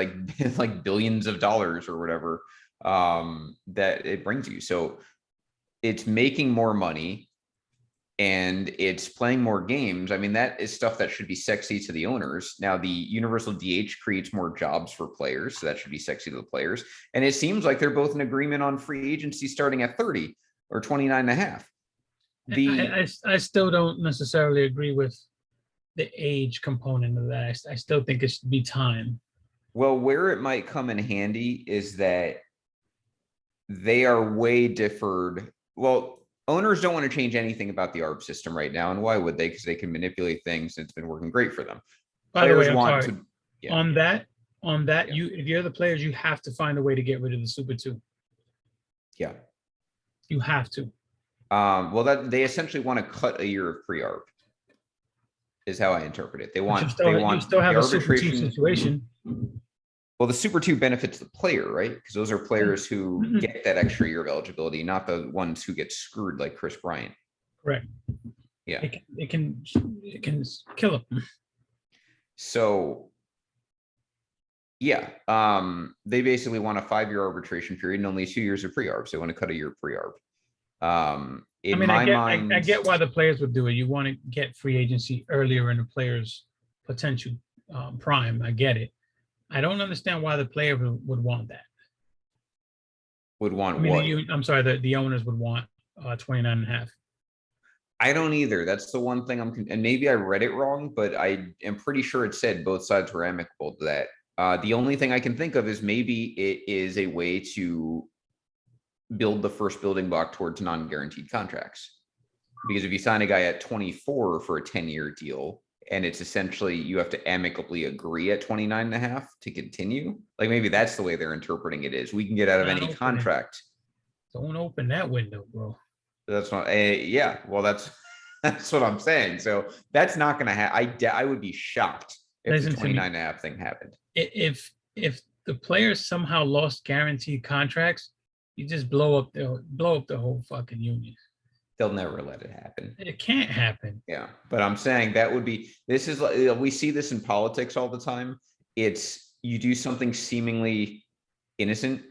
like billions of dollars or whatever that it brings you. So it's making more money. and it's playing more games. I mean, that is stuff that should be sexy to the owners. Now, the universal DH creates more jobs for players, so that should be sexy to the players. And it seems like they're both in agreement on free agency starting at 30 or 29 and a half.
I still don't necessarily agree with the age component of that. I still think it should be time.
Well, where it might come in handy is that they are way differed. Well, owners don't want to change anything about the ARB system right now. And why would they? Because they can manipulate things and it's been working great for them.
By the way, I'm sorry. On that, if you're the players, you have to find a way to get rid of the Super 2.
Yeah.
You have to.
Well, that they essentially want to cut a year of pre-ARB, is how I interpret it. They want
you still have a Super 2 situation.
Well, the Super 2 benefits the player, right? Because those are players who get that extra year of eligibility, not the ones who get screwed like Chris Bryant.
Correct.
Yeah.
It can kill them.
So yeah, they basically want a 5-year arbitration period and only 2 years of pre-ARB. So they want to cut a year of pre-ARB.
I get why the players would do it. You want to get free agency earlier in the player's potential prime. I get it. I don't understand why the player would want that.
Would want what?
I'm sorry, the owners would want 29 and a half.
I don't either. That's the one thing and maybe I read it wrong, but I am pretty sure it said both sides were amicable to that. The only thing I can think of is maybe it is a way to build the first building block towards non-guaranteed contracts. Because if you sign a guy at 24 for a 10-year deal, and it's essentially you have to amicably agree at 29 and a half to continue. Like maybe that's the way they're interpreting it is. We can get out of any contract.
Don't open that window, bro.
That's not yeah. Well, that's what I'm saying. So that's not going to happen. I would be shocked if the 29 and a half thing happened.
If the players somehow lost guaranteed contracts, you just blow up the whole fucking union.
They'll never let it happen.
It can't happen.
Yeah, but I'm saying that would be. This is we see this in politics all the time. It's you do something seemingly innocent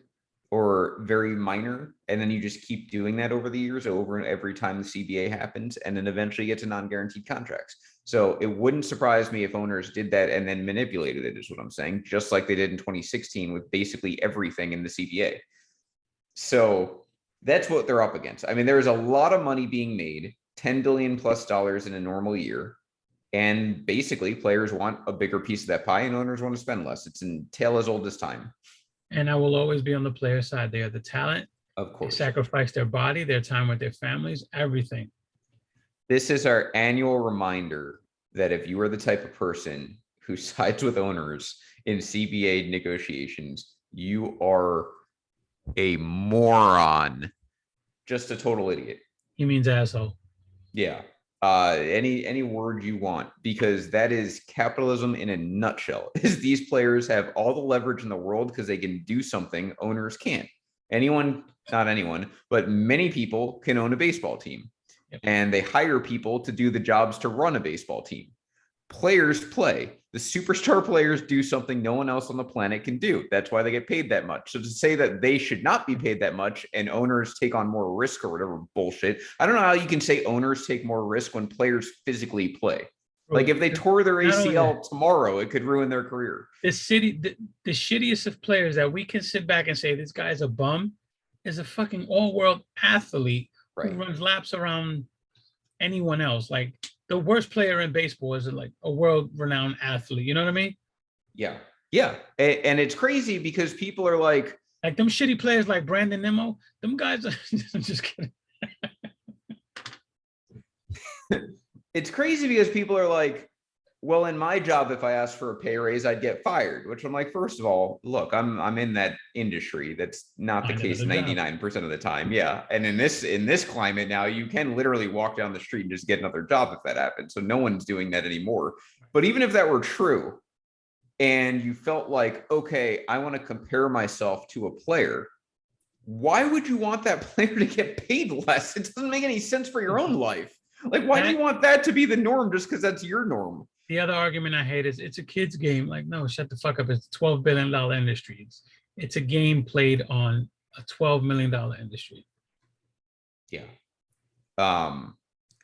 or very minor, and then you just keep doing that over the years, over and every time the CBA happens, and then eventually get to non-guaranteed contracts. So it wouldn't surprise me if owners did that and then manipulated it, is what I'm saying, just like they did in 2016 with basically everything in the CBA. So that's what they're up against. I mean, there's a lot of money being made, $10 billion plus in a normal year. And basically players want a bigger piece of that pie and owners want to spend less. It's a tale as old as time.
And I will always be on the player side. They are the talent.
Of course.
They sacrifice their body, their time with their families, everything.
This is our annual reminder that if you are the type of person who sides with owners in CBA negotiations, you are a moron. Just a total idiot.
He means asshole.
Yeah. Any word you want, because that is capitalism in a nutshell. Is these players have all the leverage in the world because they can do something owners can't. Not anyone, but many people can own a baseball team. Yep. And they hire people to do the jobs to run a baseball team. Players play. The superstar players do something no one else on the planet can do. That's why they get paid that much. So to say that they should not be paid that much and owners take on more risk or whatever bullshit, I don't know how you can say owners take more risk when players physically play. Like if they tore their ACL tomorrow, it could ruin their career.
The shittiest of players that we can sit back and say this guy's a bum is a fucking all-world athlete who runs laps around anyone else. Like the worst player in baseball is like a world-renowned athlete. You know what I mean?
Yeah. Yeah. And it's crazy because people are like
them shitty players like Brandon Nimmo, them guys are I'm just kidding.
It's crazy because people are like, well, in my job, if I asked for a pay raise, I'd get fired, which I'm like, first of all, look, I'm in that industry. That's not the case 99% of the time. Yeah. And in this climate now, you can literally walk down the street and just get another job if that happens. So no one's doing that anymore. But even if that were true and you felt like, okay, I want to compare myself to a player, why would you want that player to get paid less? It doesn't make any sense for your own life. Like, why do you want that to be the norm just because that's your norm?
The other argument I hate is it's a kid's game. Like, no, shut the fuck up. It's a $12 billion industry. It's a game played on a $12 million industry.
Yeah.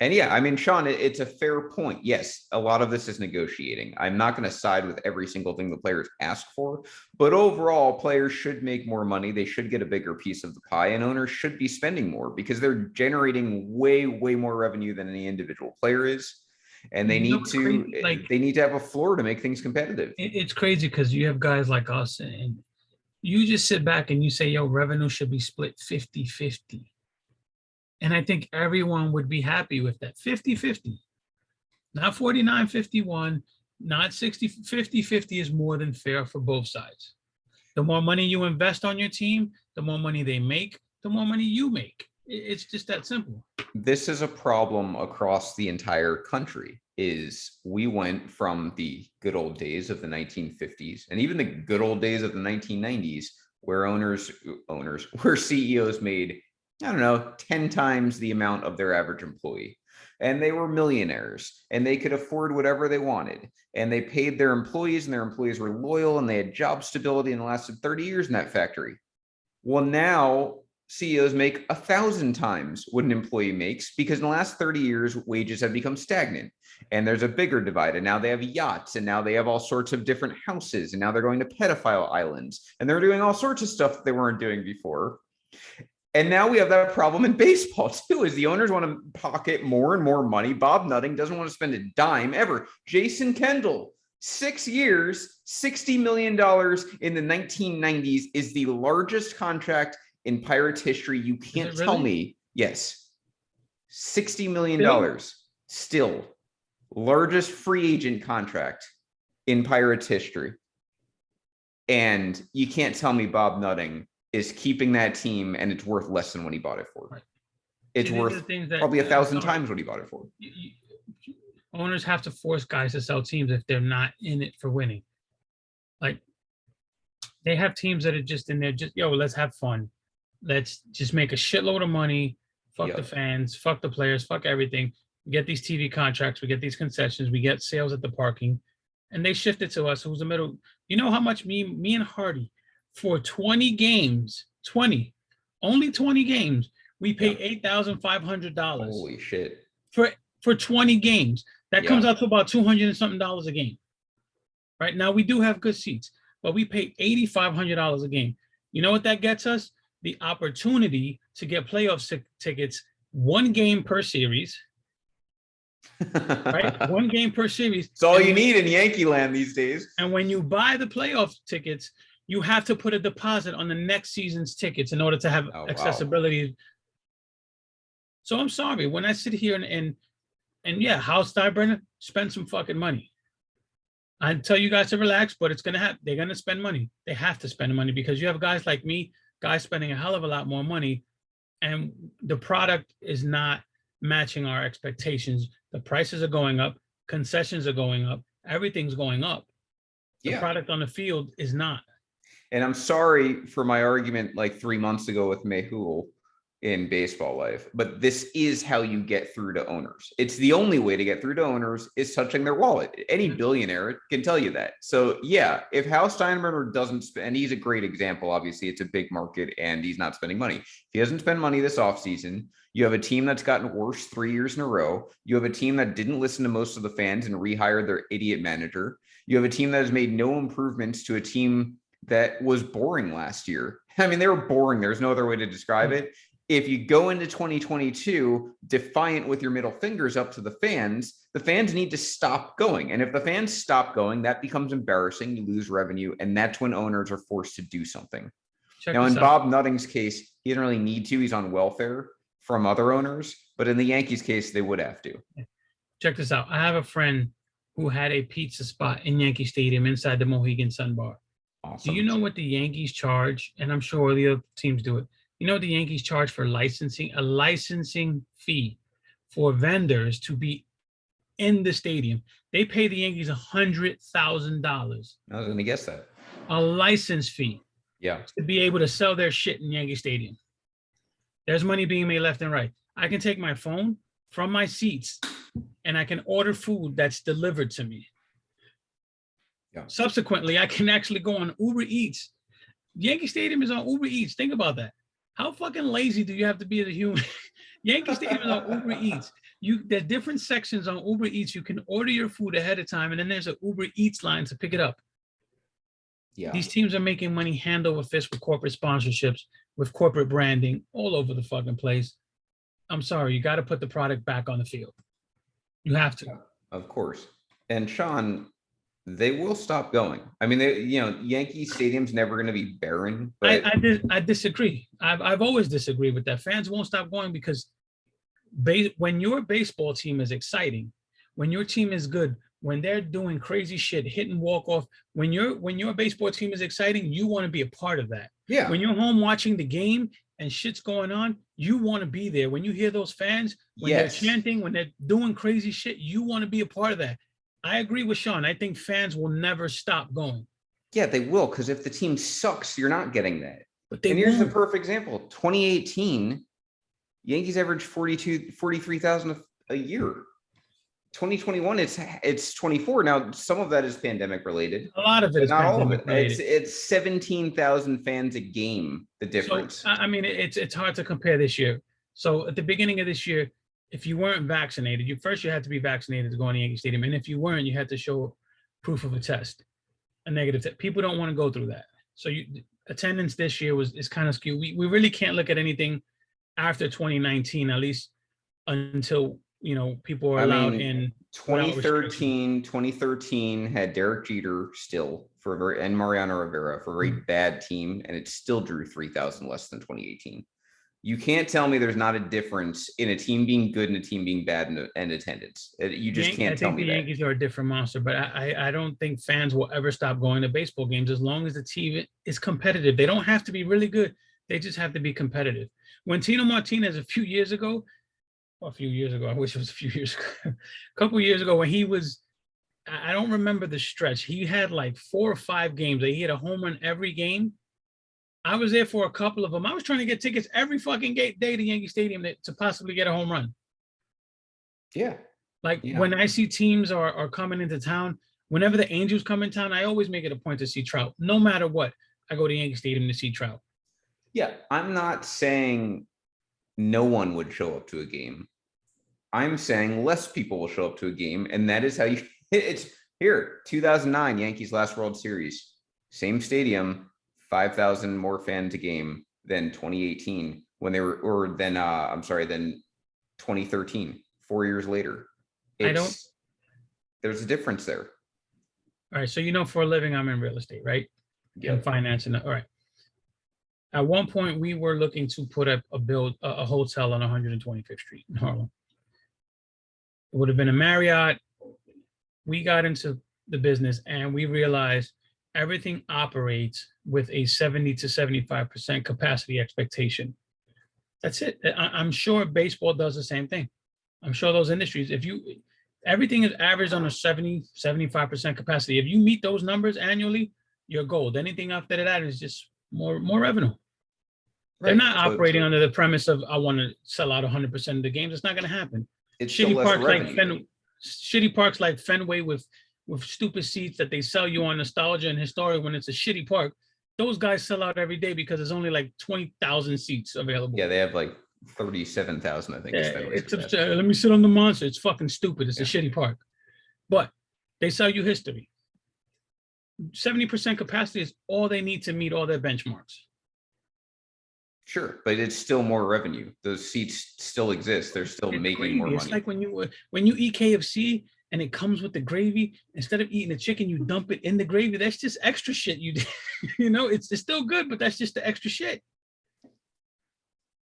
And yeah, I mean, Sean, it's a fair point. Yes, a lot of this is negotiating. I'm not going to side with every single thing the players ask for, but overall, players should make more money. They should get a bigger piece of the pie, and owners should be spending more because they're generating way, way more revenue than any individual player is. And they need to have a floor to make things competitive.
It's crazy because you have guys like us, and you just sit back and you say, yo, revenue should be split 50-50. And I think everyone would be happy with that 50-50, not 49-51, not 50-50 is more than fair for both sides. The more money you invest on your team, the more money they make, the more money you make. It's just that simple.
This is a problem across the entire country. Is we went from the good old days of the 1950s and even the good old days of the 1990s where where CEOs made, I don't know, 10 times the amount of their average employee. And they were millionaires and they could afford whatever they wanted. And they paid their employees and their employees were loyal and they had job stability and lasted 30 years in that factory. Well, now CEOs make 1,000 times what an employee makes because in the last 30 years, wages have become stagnant and there's a bigger divide. And now they have yachts and now they have all sorts of different houses and now they're going to pedophile islands and they're doing all sorts of stuff that they weren't doing before. And now we have that problem in baseball too, is the owners want to pocket more and more money. Bob Nutting doesn't want to spend a dime ever. Jason Kendall, 6 years, $60 million in the 1990s is the largest contract in Pirates history. You can't tell me. Yes. $60 million still largest free agent contract in Pirates history. And you can't tell me Bob Nutting is keeping that team and it's worth less than what he bought it for. Right. It's worth probably 1,000 times what he bought it for.
Owners have to force guys to sell teams if they're not in it for winning. Like they have teams that are just in there, just, yo, let's have fun. Let's just make a shitload of money. Fuck the fans, fuck the players, fuck everything. We get these TV contracts, we get these concessions, we get sales at the parking, and they shift it to us. Who's the middle? You know how much me and Hardy for 20 games, only 20 games, we pay $8,500.
Holy shit.
For 20 games. That comes out to about $200 and something a game. Right now, we do have good seats, but we pay $8,500 a game. You know what that gets us? The opportunity to get playoff tickets, one game per series. Right? One game per series.
It's all you need in Yankee land these days.
And when you buy the playoff tickets, you have to put a deposit on the next season's tickets in order to have accessibility. Wow. So I'm sorry, when I sit here and yeah, House Steinbrenner, spend some fucking money. I tell you guys to relax, but it's gonna happen. They're gonna spend money. They have to spend money because you have guys like me, guys spending a hell of a lot more money, and the product is not matching our expectations. The prices are going up, concessions are going up, everything's going up. The product on the field is not.
And I'm sorry for my argument like 3 months ago with Mehul in baseball life, but this is how you get through to owners. It's the only way to get through to owners is touching their wallet. Any billionaire can tell you that. So yeah, if Hal Steinbrenner doesn't spend, and he's a great example, obviously it's a big market and he's not spending money. If he doesn't spend money this offseason, you have a team that's gotten worse 3 years in a row. You have a team that didn't listen to most of the fans and rehired their idiot manager. You have a team that has made no improvements to a team that was boring last year. I mean, they were boring. There's no other way to describe it. If you go into 2022 defiant with your middle fingers up to the fans need to stop going. And if the fans stop going, that becomes embarrassing. You lose revenue. And that's when owners are forced to do something. Now, in Bob Nutting's case, he didn't really need to. He's on welfare from other owners. But in the Yankees case, they would have to.
Check this out. I have a friend who had a pizza spot in Yankee Stadium inside the Mohegan Sun Bar. Awesome. Do you know what the Yankees charge? And I'm sure the other teams do it. You know what the Yankees charge for licensing? A licensing fee for vendors to be in the stadium. They pay the Yankees $100,000.
I was going to guess that.
A license fee.
Yeah.
To be able to sell their shit in Yankee Stadium. There's money being made left and right. I can take my phone from my seats and I can order food that's delivered to me. Yeah. Subsequently, I can actually go on Uber Eats. Yankee Stadium is on Uber Eats. Think about that. How fucking lazy do you have to be as a human Yankee Stadium is on Uber Eats. There's different sections on Uber Eats. You can order your food ahead of time, and then there's an Uber Eats line to pick it up.
Yeah.
These teams are making money hand over fist with corporate sponsorships, with corporate branding all over the fucking place. I'm sorry, you got to put the product back on the field. You have to.
Of course. And Sean, they will stop going. I mean, Yankee Stadium's never going to be barren. But
I disagree. I've always disagreed with that. Fans won't stop going because when your baseball team is exciting, when your team is good, when they're doing crazy shit, hitting walk off, when your baseball team is exciting, you want to be a part of that.
Yeah.
When you're home watching the game and shit's going on, you want to be there. When you hear those fans, when they're chanting, when they're doing crazy shit, you want to be a part of that. I agree with Sean. I think fans will never stop going.
Yeah, they will, because if the team sucks, you're not getting that.
But
here's the perfect example. 2018, Yankees averaged 43,000 a year. 2021, it's 24. Now, some of that is pandemic related.
A lot of it is
not all of it.
Related.
It's 17,000 fans a game, the difference.
So, I mean, it's hard to compare this year. So at the beginning of this year, if you weren't vaccinated, you had to be vaccinated to go in the Yankee Stadium. And if you weren't, you had to show proof of a test, a negative test. People don't want to go through that. So attendance this year is kind of skewed. We really can't look at anything after 2019, at least until, people are allowed in.
2013 had Derek Jeter still and Mariano Rivera for a very bad team, and it still drew 3,000 less than 2018. You can't tell me there's not a difference in a team being good and a team being bad and attendance. You just can't tell me that. I think the Yankees
are a different monster, but I don't think fans will ever stop going to baseball games as long as the team is competitive. They don't have to be really good. They just have to be competitive. When Tino Martinez a few years ago, I wish it was a few years ago, a couple of years ago when he was, I don't remember the stretch. He had like 4 or 5 games. He hit a home run every game. I was there for a couple of them. I was trying to get tickets every fucking day to Yankee Stadium to possibly get a home run.
Yeah.
When I see teams are coming into town, whenever the Angels come in town, I always make it a point to see Trout. No matter what, I go to Yankee Stadium to see Trout.
Yeah, I'm not saying no one would show up to a game. I'm saying less people will show up to a game, and that is how it's here. 2009 Yankees last World Series, same stadium, 5,000 more fans a game than 2018 when they were, than 2013, 4 years later. There's a difference there.
All right. So, for a living, I'm in real estate, right?
Yeah.
And finance. And all right. At one point, we were looking to put a hotel on 125th Street in Harlem. It would have been a Marriott. We got into the business and we realized everything operates with a 70 to 75% capacity expectation. That's it. I'm sure baseball does the same thing. I'm sure those industries, everything is averaged on a 70, 75% capacity. If you meet those numbers annually, you're gold. Anything after that is just more revenue. Right. They're not operating under the premise of I want to sell out 100% of the games. It's not going to happen.
It's shitty
parks like Fenway with stupid seats that they sell you on nostalgia and historic when it's a shitty park. Those guys sell out every day because there's only like 20,000 seats available.
Yeah, they have like 37,000, I think.
Let me sit on the monster. It's fucking stupid. It's a shitty park. But they sell you history. 70% capacity is all they need to meet all their benchmarks.
Sure, but it's still more revenue. Those seats still exist. They're still making more money.
It's like when you eat KFC and it comes with the gravy. Instead of eating the chicken, you dump it in the gravy. That's just extra shit. It's still good, but that's just the extra shit.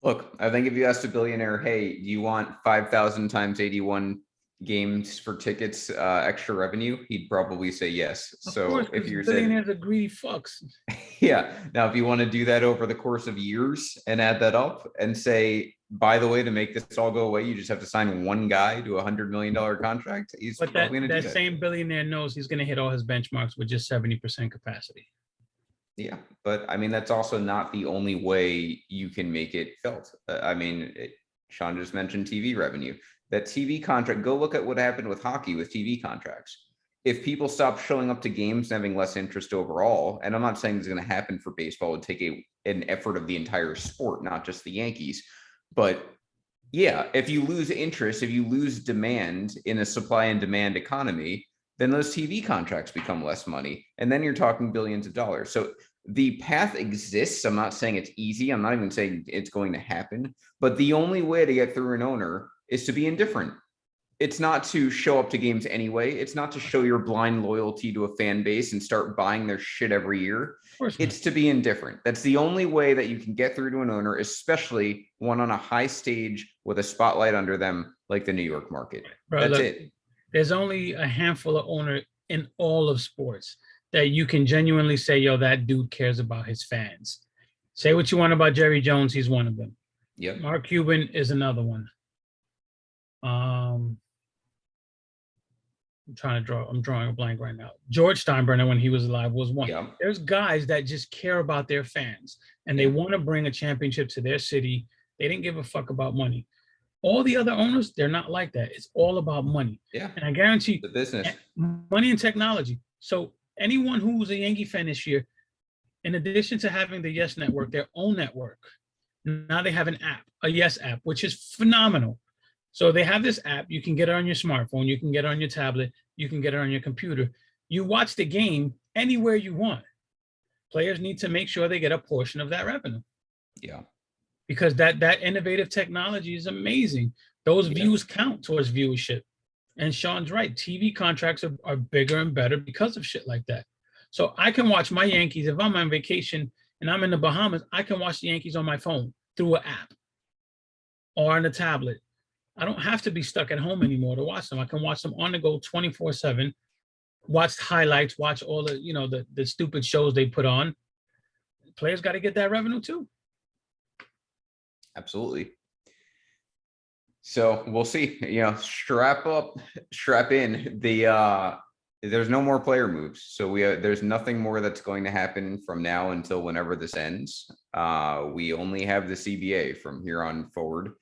Look, I think if you asked a billionaire, hey, do you want 5,000 times 81 games for tickets, extra revenue, he'd probably say yes. So
course,
if you're
billionaires are greedy fucks.
Yeah. Now, if you want to do that over the course of years and add that up and say, by the way, to make this all go away, you just have to sign one guy to $100 million contract. He's
but
probably going to do
that. Same billionaire knows he's going to hit all his benchmarks with just 70% capacity.
Yeah, but I mean, that's also not the only way you can make it felt. Sean just mentioned TV revenue. That TV contract, go look at what happened with hockey with TV contracts. If people stop showing up to games and having less interest overall, and I'm not saying it's going to happen for baseball, it would take an effort of the entire sport, not just the Yankees, but Yeah, if you lose interest, if you lose demand in a supply and demand economy, then those TV contracts become less money. And then you're talking billions of dollars. So the path exists. I'm not saying it's easy. I'm not even saying it's going to happen. But the only way to get through an owner is to be indifferent. It's not to show up to games anyway. It's not to show your blind loyalty to a fan base and start buying their shit every year.
Of course not.
It's to be indifferent. That's the only way that you can get through to an owner, especially one on a high stage with a spotlight under them, like the New York market.
Bro,
That's
look,
it.
there's only a handful of owners in all of sports that you can genuinely say, yo, that dude cares about his fans. Say what you want about Jerry Jones, he's one of them.
Yep.
Mark Cuban is another one. I'm drawing a blank right now. George Steinbrenner, when he was alive, was one.
Yeah.
There's guys that just care about their fans and they want to bring a championship to their city. They didn't give a fuck about money. All the other owners, they're not like that. It's all about money.
Yeah.
And I guarantee
the business,
money and technology. So anyone who's a Yankee fan this year, in addition to having the Yes Network, their own network, now they have an app, a Yes app, which is phenomenal. So they have this app. You can get it on your smartphone. You can get it on your tablet. You can get it on your computer. You watch the game anywhere you want. Players need to make sure they get a portion of that revenue.
Yeah.
Because that innovative technology is amazing. Those views count towards viewership. And Sean's right. TV contracts are bigger and better because of shit like that. So I can watch my Yankees. If I'm on vacation and I'm in the Bahamas, I can watch the Yankees on my phone through an app or on a tablet. I don't have to be stuck at home anymore to watch them. I can watch them on the go 24/7, watch highlights, watch all the stupid shows they put on. Players got to get that revenue too.
Absolutely. So we'll see. Strap up, strap in. There's no more player moves. So there's nothing more that's going to happen from now until whenever this ends. We only have the CBA from here on forward.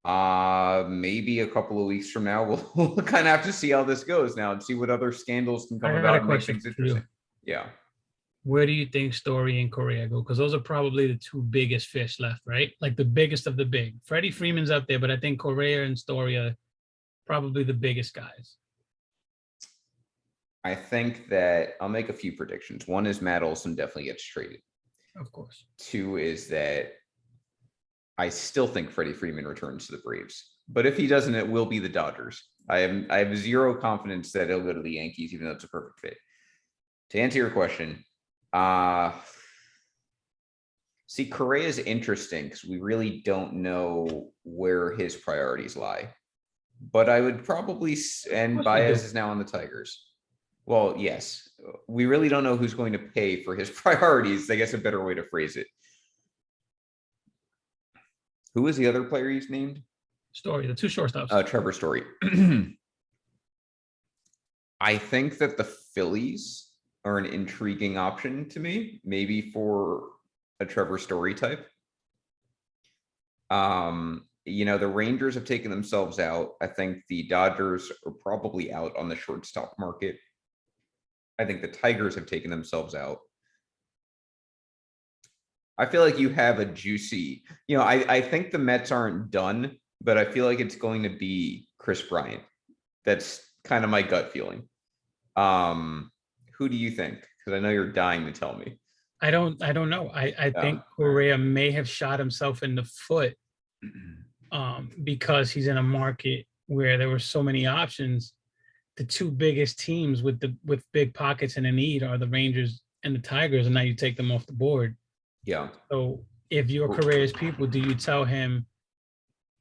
Maybe a couple of weeks from now, we'll kind of have to see how this goes now and see what other scandals can come about and make things interesting. Yeah.
Where do you think Story and Correa go? Because those are probably the two biggest fish left, right? Like the biggest of the big. Freddie Freeman's up there, but I think Correa and Story are probably the biggest guys.
I think that I'll make a few predictions. One is Matt Olson definitely gets traded.
Of course.
Two is that I still think Freddie Freeman returns to the Braves, but if he doesn't, it will be the Dodgers. I have zero confidence that it'll go to the Yankees, even though it's a perfect fit. To answer your question, see, Correa is interesting because we really don't know where his priorities lie. But I would probably, and Baez is now on the Tigers. Well, yes, we really don't know who's going to pay for his priorities. I guess a better way to phrase it. Who is the other player he's named?
Story, the two shortstops.
Trevor Story. I think that the Phillies are an intriguing option to me, maybe for a Trevor Story type. The Rangers have taken themselves out. I think the Dodgers are probably out on the shortstop market. I think the Tigers have taken themselves out. I feel like you have a juicy, I think the Mets aren't done, but I feel like it's going to be Chris Bryant. That's kind of my gut feeling. Who do you think? Because I know you're dying to tell me.
I don't know. I think Correa may have shot himself in the foot because he's in a market where there were so many options. The two biggest teams with big pockets and a need are the Rangers and the Tigers, and now you take them off the board.
Yeah.
So if you're Correa's people, do you tell him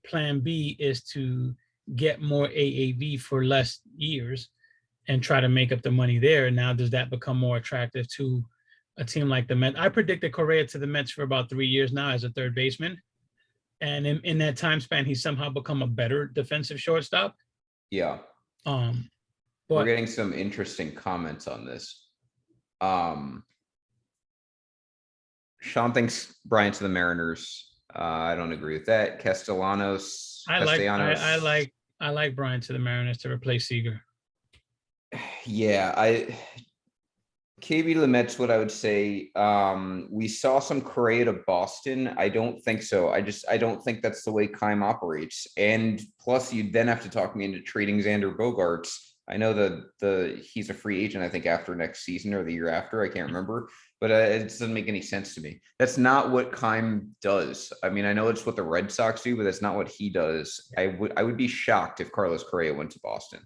plan B is to get more AAV for less years and try to make up the money there? Now, does that become more attractive to a team like the Mets? I predicted Correa to the Mets for about 3 years now as a third baseman. And in that time span, he's somehow become a better defensive shortstop.
Yeah. We're getting some interesting comments on this. Sean thinks Bryant to the Mariners. I don't agree with that. Castellanos.
I like Bryant to the Mariners to replace Seager.
Yeah, KB to the Mets, what I would say, we saw some Correa to Boston. I don't think so. I don't think that's the way Keim operates. And plus, you then have to talk me into trading Xander Bogaerts. I know that he's a free agent, I think, after next season or the year after. I can't remember, but it doesn't make any sense to me. That's not what Keim does. I mean, I know it's what the Red Sox do, but that's not what he does. I would be shocked if Carlos Correa went to Boston.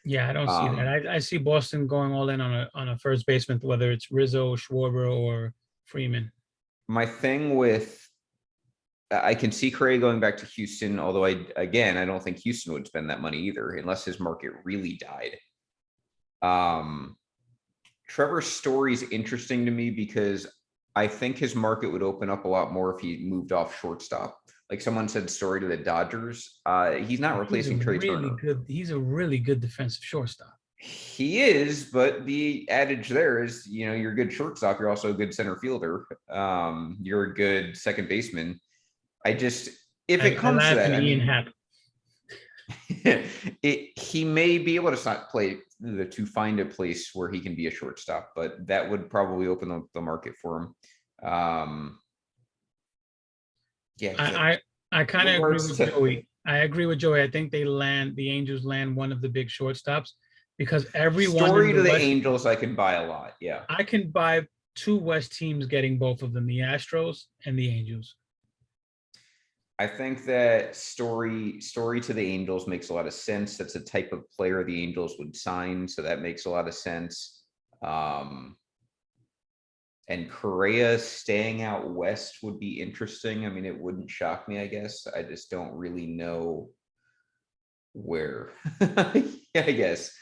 Yeah, I don't see that. I see Boston going all in on a first baseman, whether it's Rizzo, Schwarber, or Freeman.
My thing with I can see Correa going back to Houston, although I don't think Houston would spend that money either, unless his market really died. Trevor Story's interesting to me because I think his market would open up a lot more if he moved off shortstop. Like someone said, Story to the Dodgers. He's not replacing Trey Turner.
He's a really good defensive shortstop.
He is, but the adage there is, you're a good shortstop. You're also a good center fielder. You're a good second baseman. If it comes to that, he may be able to play to find a place where he can be a shortstop, but that would probably open up the market for him.
I kind of agree with Joey. I agree with Joey. I think the Angels land one of the big shortstops because everyone
Story to the Angels, I can buy a lot. Yeah,
I can buy 2 West teams getting both of them, the Astros and the Angels.
I think that story to the Angels makes a lot of sense. That's a type of player the Angels would sign, so that makes a lot of sense. And Correa staying out west would be interesting. I mean, it wouldn't shock me, I guess. I just don't really know where. Yeah, I guess.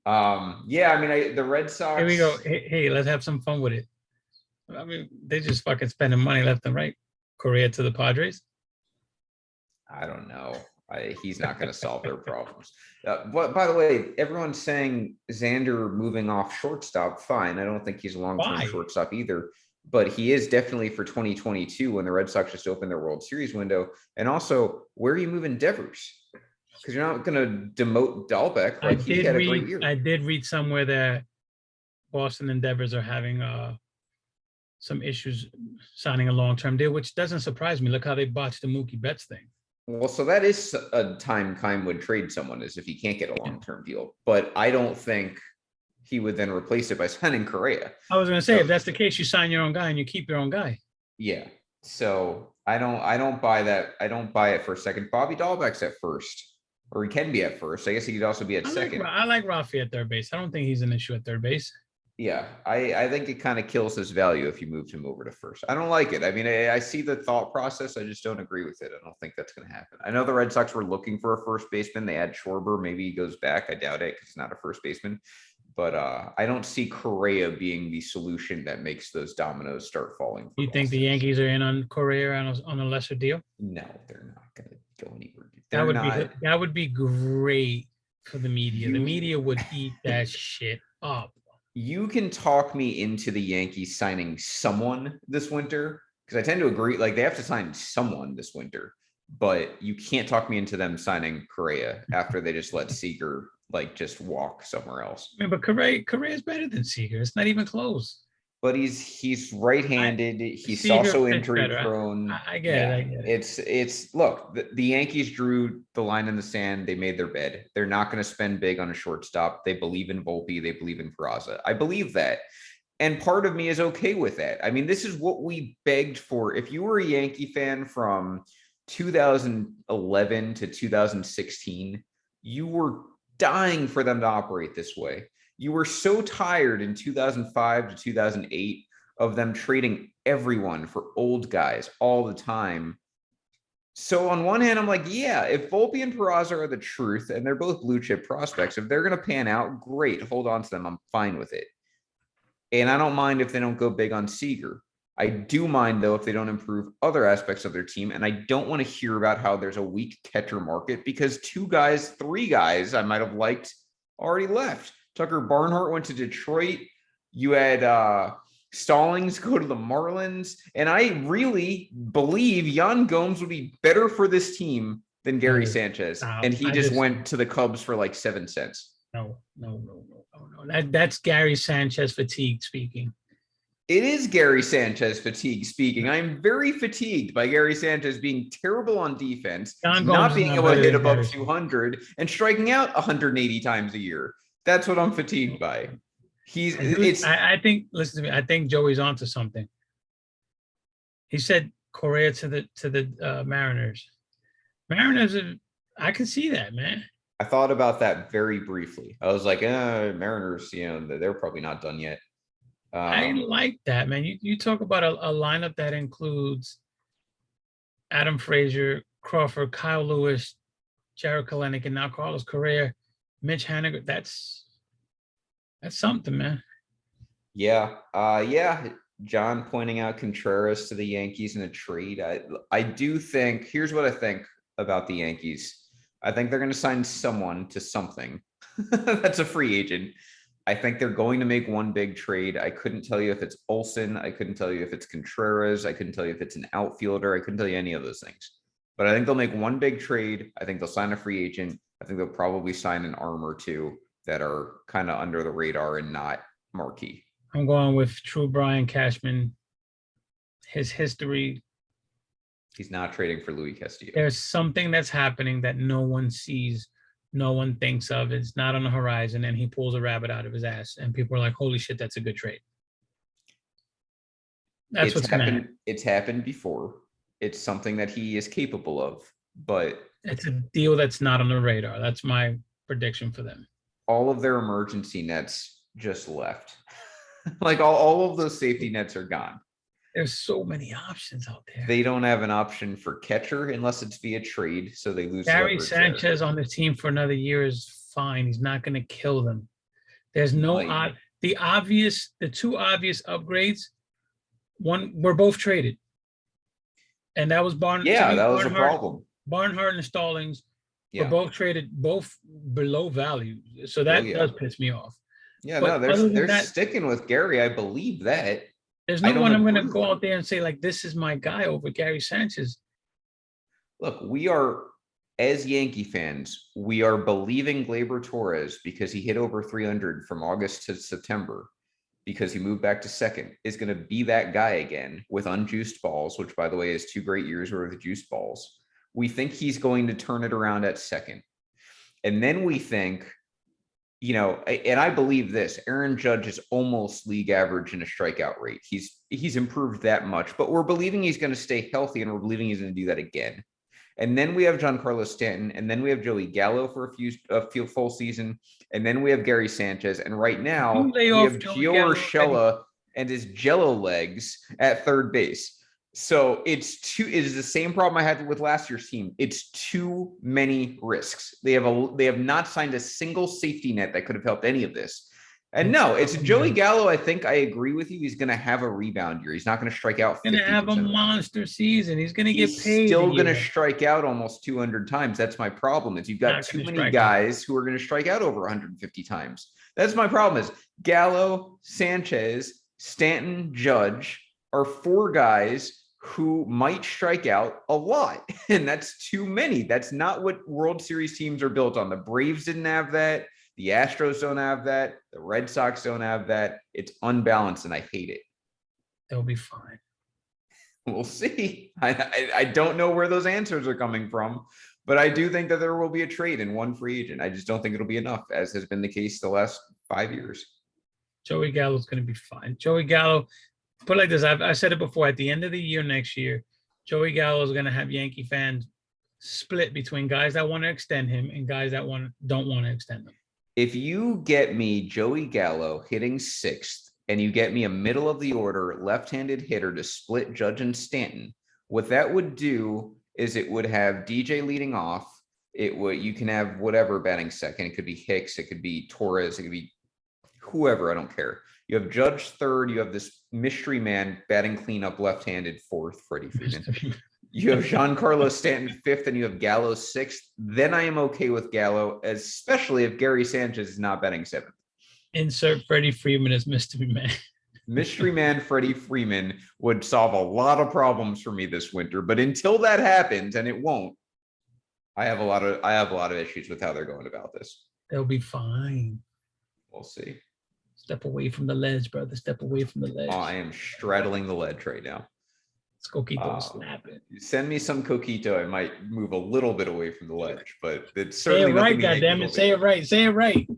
The Red Sox.
Here we go. Hey, let's have some fun with it. I mean, they just fucking spending money left and right. Correa to the Padres.
I don't know. He's not going to solve their problems. But by the way, everyone's saying Xander moving off shortstop. Fine. I don't think he's a long-term shortstop either. But he is definitely for 2022 when the Red Sox just opened their World Series window. And also, where are you moving Devers? Because you're not going to demote Dahlbeck. Like he had a great year.
I did read somewhere that Boston and Devers are having some issues signing a long-term deal, which doesn't surprise me. Look how they botched the Mookie Betts thing.
Well, so that is a time Keim would trade someone is if he can't get a long-term deal. But I don't think he would then replace it by signing Correa.
I was going to say, if that's the case, you sign your own guy and you keep your own guy.
Yeah. So I don't buy that. I don't buy it for a second. Bobby Dahlbeck's at first, or he can be at first. I guess he could also be at second.
I like Rafi at third base. I don't think he's an issue at third base.
Yeah, I think it kind of kills his value if you moved him over to first. I don't like it. I mean, I see the thought process. I just don't agree with it. I don't think that's going to happen. I know the Red Sox were looking for a first baseman. They had Schwarber. Maybe he goes back. I doubt it because he's not a first baseman. But I don't see Correa being the solution that makes those dominoes start falling.
You think the Yankees are in on Correa on a lesser deal?
No, they're not going to go anywhere.
That would be great for the media. The media would eat that shit up.
You can talk me into the Yankees signing someone this winter because I tend to agree. Like they have to sign someone this winter, but you can't talk me into them signing Correa after they just let Seager just walk somewhere else.
I mean, but Correa is better than Seager. It's not even close.
But he's right-handed. He's Seager also injury prone.
I get it.
It's look, the Yankees drew the line in the sand. They made their bed. They're not going to spend big on a shortstop. They believe in Volpe. They believe in Peraza. I believe that. And part of me is okay with that. I mean, this is what we begged for. If you were a Yankee fan from 2011 to 2016, you were dying for them to operate this way. You were so tired in 2005 to 2008 of them trading everyone for old guys all the time. So on one hand, I'm like, yeah, if Volpe and Peraza are the truth and they're both blue chip prospects, if they're going to pan out, great, hold on to them. I'm fine with it. And I don't mind if they don't go big on Seager. I do mind, though, if they don't improve other aspects of their team. And I don't want to hear about how there's a weak catcher market because 3 guys I might have liked already left. Tucker Barnhart went to Detroit. You had Stallings go to the Marlins. And I really believe Yan Gomes would be better for this team than Gary Sanchez. And he just went to the Cubs for like 7 cents.
No. That's Gary Sanchez fatigue speaking.
It is Gary Sanchez fatigue speaking. I'm very fatigued by Gary Sanchez being terrible on defense, not being able to hit above 200 and striking out 180 times a year. That's what I'm fatigued by.
I think, listen to me. I think Joey's onto something. He said Correa to the Mariners. Mariners, I can see that, man.
I thought about that very briefly. I was like, Mariners, they're probably not done yet.
I like that, man. You talk about a lineup that includes Adam Frazier, Crawford, Kyle Lewis, Jared Kelenic, and now Carlos Correa, Mitch Haniger. That's something, man.
Yeah. John pointing out Contreras to the Yankees in a trade. I do think, here's what I think about the Yankees. I think they're going to sign someone to something. That's a free agent. I think they're going to make one big trade. I couldn't tell you if it's Olsen. I couldn't tell you if it's Contreras. I couldn't tell you if it's an outfielder. I couldn't tell you any of those things. But I think they'll make one big trade. I think they'll sign a free agent. I think they'll probably sign an arm or two that are kind of under the radar and not marquee.
I'm going with true Brian Cashman. His history.
He's not trading for Luis Castillo.
There's something that's happening that no one sees. No one thinks of. It's not on the horizon, and he pulls a rabbit out of his ass, and people are like, "Holy shit, that's a good trade." That's what's happened.
It's happened before. It's something that he is capable of, but
it's a deal that's not on the radar. That's my prediction for them.
All of their emergency nets just left. Like all of those safety nets are gone.
There's so many options out there.
They don't have an option for catcher unless it's via trade, so they lose.
Gary Sanchez on the team for another year is fine. He's not going to kill them. There's no the two obvious upgrades. One, we're both traded, and that was Barnhart.
Yeah, that was a problem.
Barnhart and Stallings were both traded, both below value. So that does piss me off.
Yeah, but no, they're sticking with Gary. I believe that.
There's no one I'm going to go out there and say, like, this is my guy over Gary Sanchez.
Look, we are, as Yankee fans, we are believing Gleyber Torres because he hit over 300 from August to September because he moved back to second, is going to be that guy again with unjuiced balls, which, by the way, is 2 great years worth of juiced balls. We think he's going to turn it around at second. And then we think, and I believe this, Aaron Judge is almost league average in a strikeout rate. He's improved that much, but we're believing he's going to stay healthy, and we're believing he's going to do that again. And then we have Giancarlo Stanton, and then we have Joey Gallo for a few full season, and then we have Gary Sanchez, and right now we have Gio Urshela and his jello legs at third base. So it is the same problem I had with last year's team. It's too many risks. They have not signed a single safety net that could have helped any of this. And no, it's Joey Gallo. I think I agree with you. He's going to have a rebound year. He's not going to strike out.
He's going to have a monster season. He's going to get paid.
Still going to strike out almost 200 times. That's my problem. Is you've got too many guys who are going to strike out over 150 times. That's my problem. Is Gallo, Sanchez, Stanton, Judge are 4 guys who might strike out a lot. And that's too many. That's not what World Series teams are built on. The Braves didn't have that. The Astros don't have that. The Red Sox don't have that. It's unbalanced, and I hate it.
They'll be fine.
We'll see. I don't know where those answers are coming from, but I do think that there will be a trade in one free agent. I just don't think it'll be enough, as has been the case the last 5 years.
Joey Gallo's going to be fine. Joey Gallo, put it like this, I said it before, at the end of the year next year, Joey Gallo is going to have Yankee fans split between guys that want to extend him and guys that don't want to extend him.
If you get me Joey Gallo hitting 6th and you get me a middle of the order left-handed hitter to split Judge and Stanton, what that would do is it would have DJ leading off. You can have whatever batting second. It could be Hicks. It could be Torres. It could be whoever. I don't care. You have Judge third. You have this mystery man batting cleanup left-handed 4th, Freddie Freeman. You have Giancarlo Stanton 5th, and you have Gallo 6th. Then I am okay with Gallo, especially if Gary Sanchez is not batting 7th.
Insert Freddie Freeman as mystery man.
Mystery man Freddie Freeman would solve a lot of problems for me this winter. But until that happens, and it won't, I have a lot of issues with how they're going about this.
They'll be fine.
We'll see.
Step away from the ledge, brother. Step away from the ledge.
Oh, I am straddling the ledge right now.
It's Coquito snapping.
Send me some Coquito. I might move a little bit away from the ledge, but it's
Say
certainly
it right,
nothing.
goddammit. Say it right. Say it right.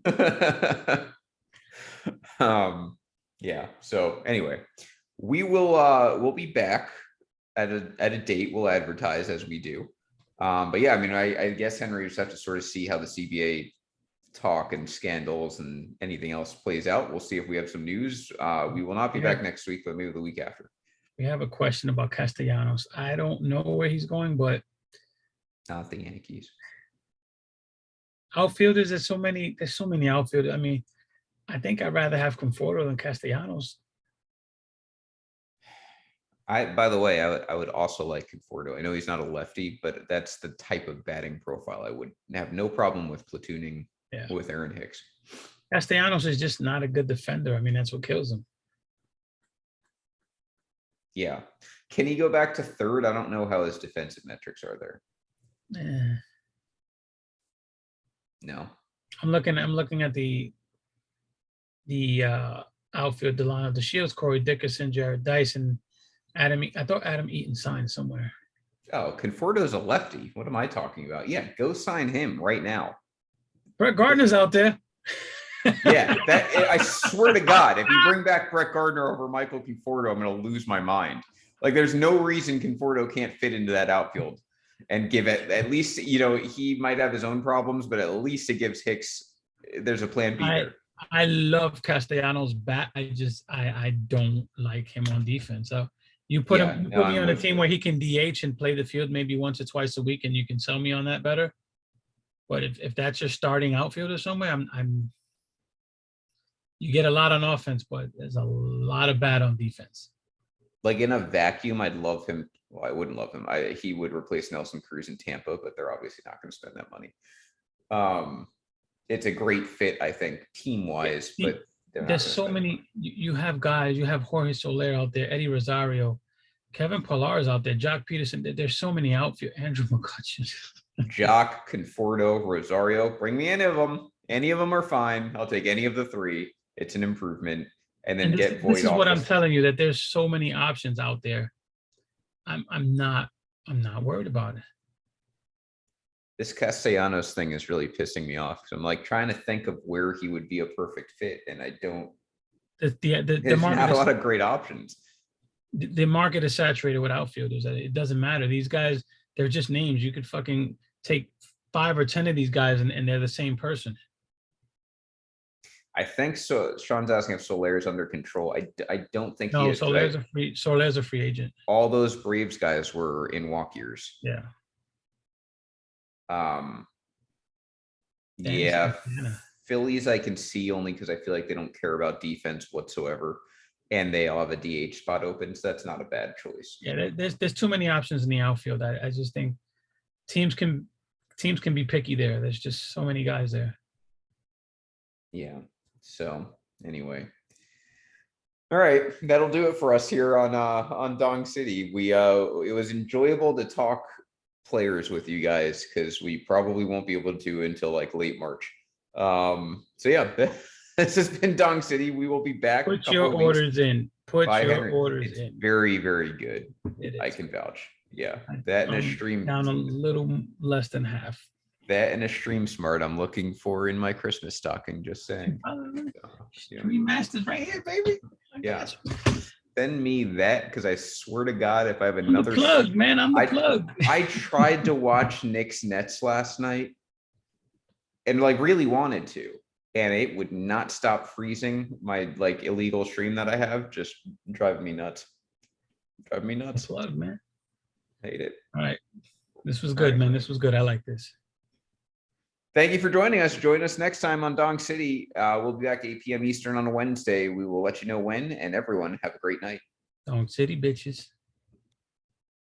Yeah. So anyway, we'll be back at a date. We'll advertise as we do. But yeah, I mean, I guess Henry, just have to sort of see how the CBA talk and scandals and anything else plays out. We'll see if we have some news. We will not be back next week, but maybe the week after.
We have a question about Castellanos. I don't know where he's going, but
not the Yankees.
Outfielders, there's so many outfielders. I mean, I think I'd rather have Conforto than Castellanos.
By the way, I would also like Conforto. I know he's not a lefty, but that's the type of batting profile I would have no problem with platooning with Aaron Hicks.
Castellanos is just not a good defender. I mean, that's what kills him.
Yeah. Can he go back to third? I don't know how his defensive metrics are there. No.
I'm looking at the outfield, Delano DeShields, Corey Dickerson, Jared Dyson, Adam. I thought Adam Eaton signed somewhere.
Oh, Conforto's a lefty. What am I talking about? Yeah, go sign him right now.
Brett Gardner's out there.
Yeah, I swear to God, if you bring back Brett Gardner over Michael Conforto, I'm going to lose my mind. Like, there's no reason Conforto can't fit into that outfield and give it at least, he might have his own problems, but at least it gives Hicks, there's a plan B there.
I love Castellanos' bat. I don't like him on defense. So you put me on a team where he can DH and play the field maybe once or twice a week, and you can sell me on that better. But if that's your starting outfielder somewhere, you get a lot on offense, but there's a lot of bad on defense.
Like in a vacuum, I'd love him. Well, I wouldn't love him. He would replace Nelson Cruz in Tampa, but they're obviously not going to spend that money. It's a great fit, I think, team-wise, but
there's so many. You have guys. You have Jorge Soler out there, Eddie Rosario, Kevin Pillar's out there, Jock Peterson. There's so many outfield. Andrew McCutcheon.
Jock, Conforto, Rosario. Bring me any of them. Any of them are fine. I'll take any of the three. It's an improvement. And then get Voit off.
This is what I'm telling you, that there's so many options out there. I'm not worried about it.
This Castellanos thing is really pissing me off. So I'm like trying to think of where he would be a perfect fit, and I don't. There's not a lot of great options.
The market is saturated with outfielders. It doesn't matter. These guys, they're just names. You could fucking take 5 or 10 of these guys, and they're the same person.
I think so. Sean's asking if Soler is under control. I don't think
he
is.
Soler's a free agent.
All those Braves guys were in walk years.
Yeah.
Yeah. Phillies I can see only because I feel like they don't care about defense whatsoever, and they all have a DH spot open, so that's not a bad choice.
Yeah, there's too many options in the outfield. I just think teams can be picky there. There's just so many guys there.
Yeah. So anyway, all right, that'll do it for us here on Dong City. It was enjoyable to talk players with you guys because we probably won't be able to until like late March. So yeah, this has been Dong City. We will be back.
Put your orders in. Put your orders in.
Very, very good. I can vouch. Yeah, that in a stream
down a little less than half.
That and a Stream Smart I'm looking for in my Christmas stocking, just saying.
Stream Masters right here, baby.
Yeah. Send me that because I swear to God, if I have another
plug, man, I'm the plug.
I tried to watch Knicks Nets last night and like really wanted to, and it would not stop freezing. My like illegal stream that I have just driving me nuts.
Plug, man.
Hate it.
All right. This was good, man. This was good. I like this.
Thank you for joining us. Join us next time on Dong City. We'll be back 8 p.m. Eastern on a Wednesday. We will let you know when, and everyone have a great night.
Dong City, bitches.